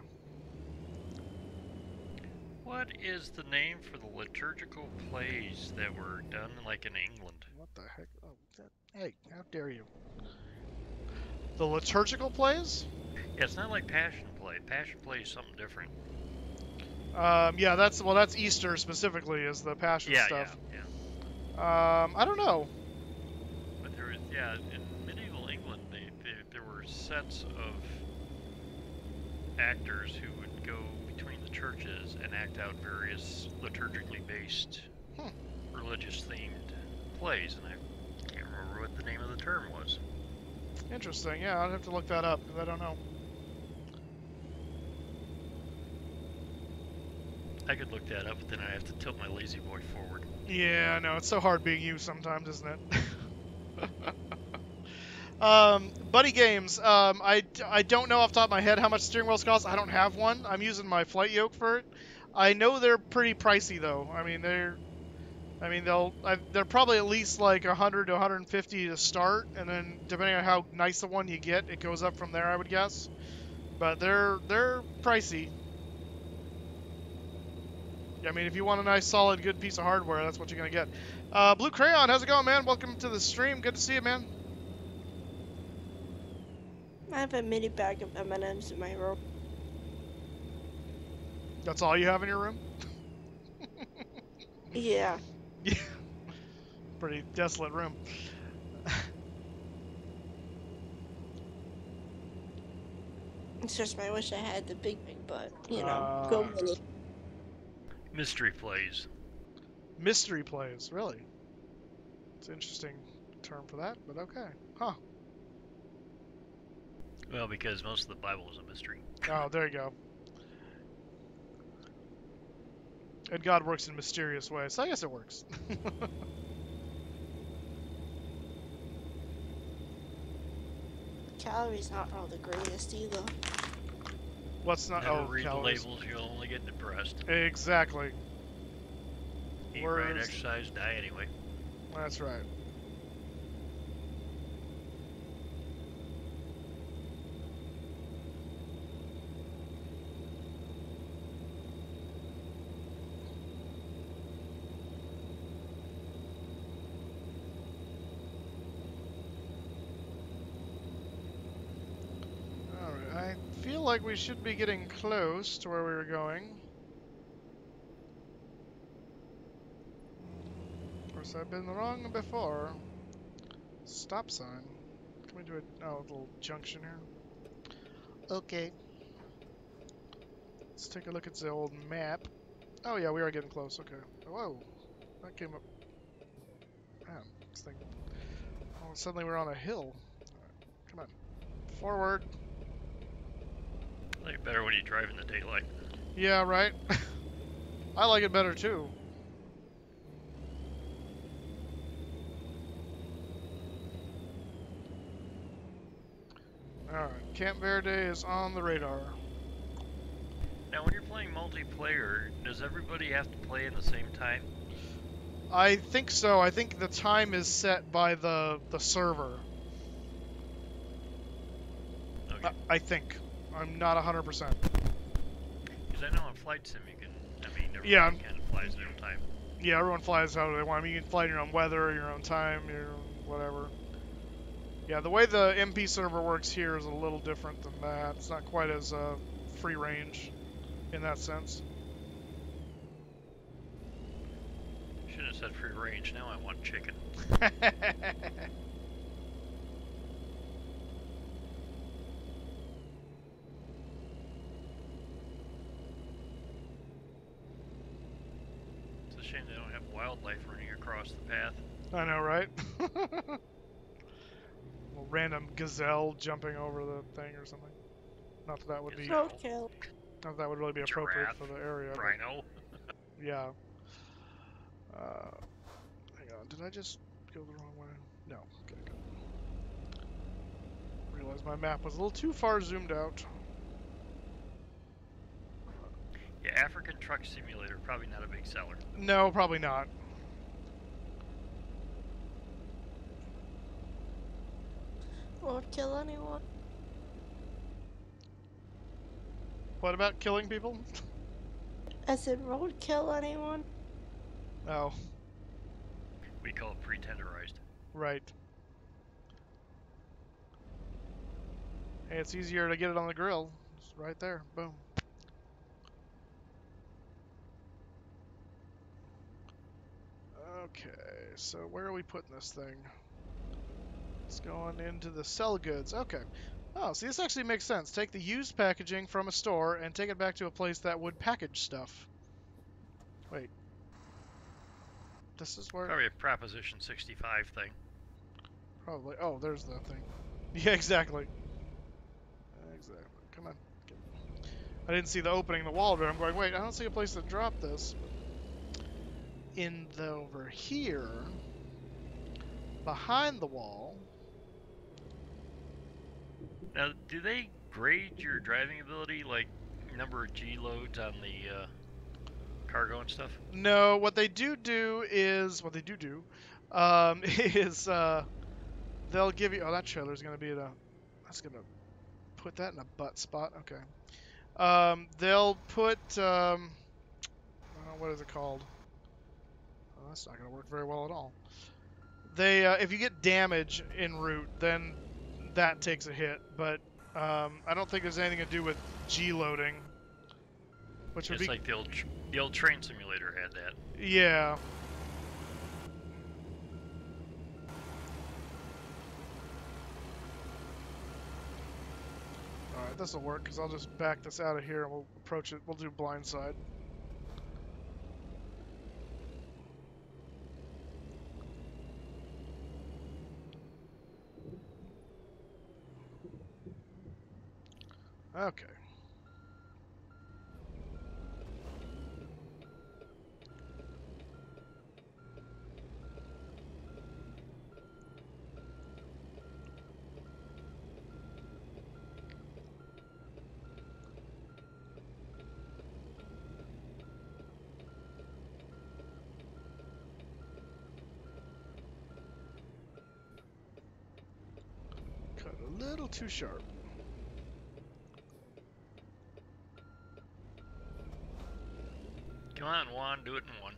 What is the name for the liturgical plays that were done like in England? What the heck? Oh, hey, how dare you? The liturgical plays? Yeah, it's not like Passion Play. Passion Play is something different. Yeah, that's Easter specifically is the Passion stuff. Yeah. I don't know. But there was, in medieval England, there were sets of actors who would go between the churches and act out various liturgically based, religious themed plays, and I can't remember what the name of the term was. Interesting. Yeah, I'd have to look that up because I don't know. I could look that up, but then I have to tilt my lazy boy forward. Yeah, I know. It's so hard being you sometimes, isn't it? Buddy Games. I don't know off the top of my head how much steering wheels cost. I don't have one. I'm using my flight yoke for it. I know they're pretty pricey though. They're probably at least like 100 to 150 to start, and then depending on how nice the one you get, it goes up from there, I would guess. But they're pricey. I mean, if you want a nice, solid, good piece of hardware, that's what you're gonna get. Blue Crayon, how's it going, man? Welcome to the stream. Good to see you, man. I have a mini bag of M&Ms in my room. That's all you have in your room? Yeah. Yeah. Pretty desolate room. It's just I wish I had the big but you know, go mini. Mystery plays. Mystery plays, really? It's an interesting term for that, but okay. Huh. Well, because most of the Bible is a mystery. Oh, there you go. And God works in mysterious ways, so I guess it works. Calories not all the greatest either. What's not? Never Oh, read calories. the labels, you'll only get depressed. Exactly. Eat Words. right, exercise, die anyway. That's right. Alright, I feel like we should be getting close to where we were going. Of course, I've been wrong before. Stop sign. Can we do a little junction here? Okay. Let's take a look at the old map. Oh yeah, we are getting close. Okay. Whoa, that came up. Man, this thing. Oh, suddenly we're on a hill. Right, come on, forward. I like it better when you drive in the daylight. Yeah, right. I like it better too. Alright, Camp Verde is on the radar. Now, when you're playing multiplayer, does everybody have to play in the same time? I think so. I think the time is set by the server. Okay. I think. I'm not 100%. Because I know on Flight Sim you can, everybody Yeah, kind of flies their own time. Yeah, everyone flies how they want. I mean, you can fly in your own weather, your own time, your own whatever. Yeah, the way the MP server works here is a little different than that. It's not quite as free range in that sense. Should have said free range. Now I want chicken. It's a shame they don't have wildlife running across the path. I know, right? A random gazelle jumping over the thing or something. Not that that would be. Gazelle. Roadkill. Not that that would really be appropriate Giraffe. for the area. but- Rhino. Yeah. Hang on, did I just go the wrong way? No. Okay, good. Realized my map was a little too far zoomed out. Yeah, African Truck Simulator, probably not a big seller. No, probably not. Won't kill anyone. What about killing people? I said won't kill anyone. Oh, We call it pre-tenderized. right. Hey, it's easier to get it on the grill. Just right there. Boom. Okay, so where are we putting this thing? It's going into the sell goods. Okay. Oh, see, this actually makes sense. Take the used packaging from a store and take it back to a place that would package stuff. Wait. This is where... Probably a Proposition 65 thing. Probably. Oh, there's the thing. Yeah, exactly. Exactly. Come on. I didn't see the opening in the wall there. I'm going, wait, I don't see a place to drop this. In the over here, behind the wall. Now, do they grade your driving ability, like number of G loads on the cargo and stuff? No, what they do is is they'll give you. Oh, that trailer's gonna be that's gonna put that in a butt spot. Okay. They'll put what is it called? Oh, that's not going to work very well at all. They if you get damage en route, then that takes a hit. But I don't think there's anything to do with G loading, which would It's be like the old train simulator had that. yeah. Alright, this will work because I'll just back this out of here and we'll approach it. We'll do blindside. Okay. Cut a little too sharp. Come on, Juan, do it in one.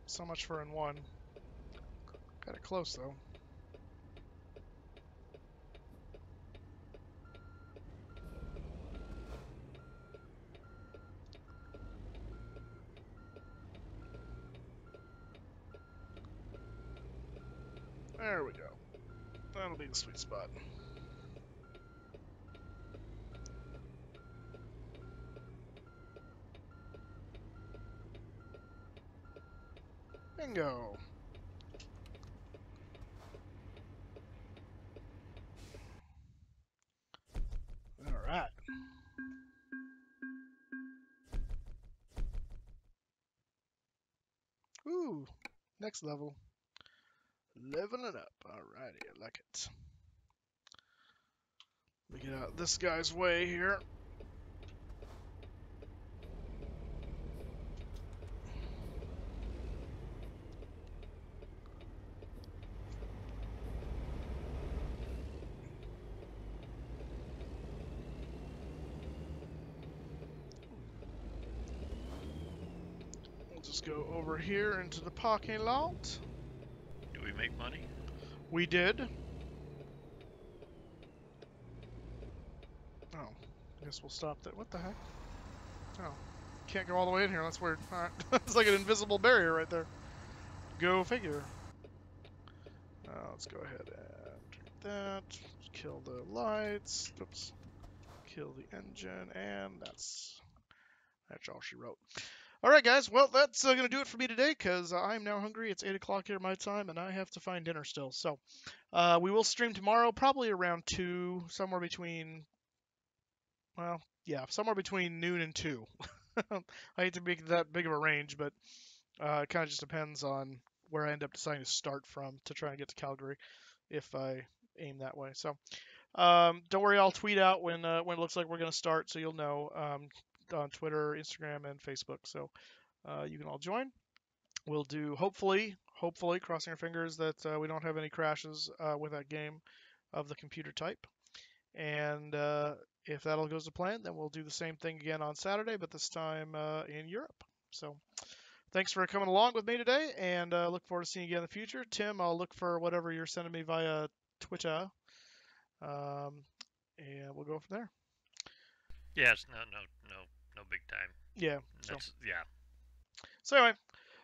So much for in one. Got it close though. There we go. That'll be the sweet spot. Bingo. All right. Ooh, next level. Leveling up. Alrighty, I like it. Let me get out this guy's way here. We'll just go over here into the parking lot. Do we make money? We did. Oh, I guess we'll stop there. What the heck? Oh, can't go all the way in here. That's weird. All right, it's like an invisible barrier right there. Go figure. Let's go ahead and drink that. Kill the lights. Oops. Kill the engine, and that's all she wrote. All right, guys. Well, that's going to do it for me today because I'm now hungry. It's 8 o'clock here my time, and I have to find dinner still. So we will stream tomorrow, probably around 2, somewhere between, well, yeah, somewhere between noon and 2. I hate to make that big of a range, but it kind of just depends on where I end up deciding to start from to try and get to Calgary if I aim that way. So don't worry, I'll tweet out when it looks like we're going to start, so you'll know on Twitter, Instagram, and Facebook. So you can all join. We'll do, hopefully, crossing our fingers that we don't have any crashes with that game of the computer type. And if that all goes to plan, then we'll do the same thing again on Saturday, but this time in Europe. So thanks for coming along with me today, and look forward to seeing you again in the future. Tim, I'll look for whatever you're sending me via Twitter, and we'll go from there. Yes, no big time. Yeah. Yeah. So anyway,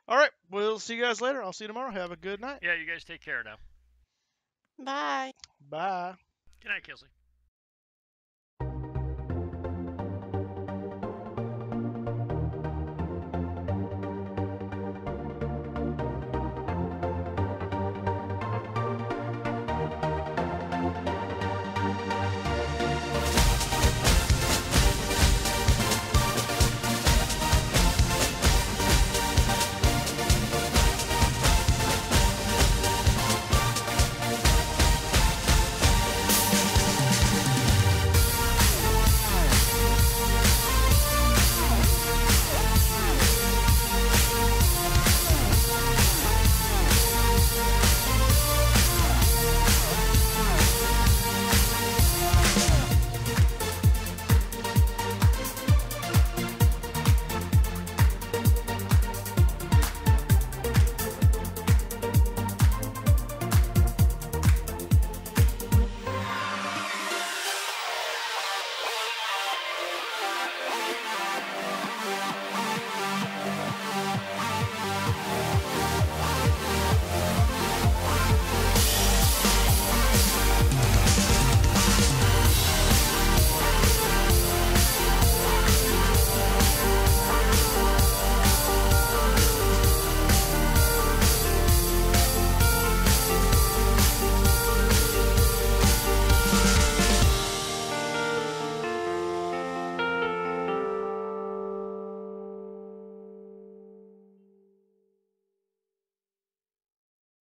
all right, we'll see you guys later. I'll see you tomorrow. Have a good night. Yeah, you guys take care now. Bye. Bye. Good night, Kelsey.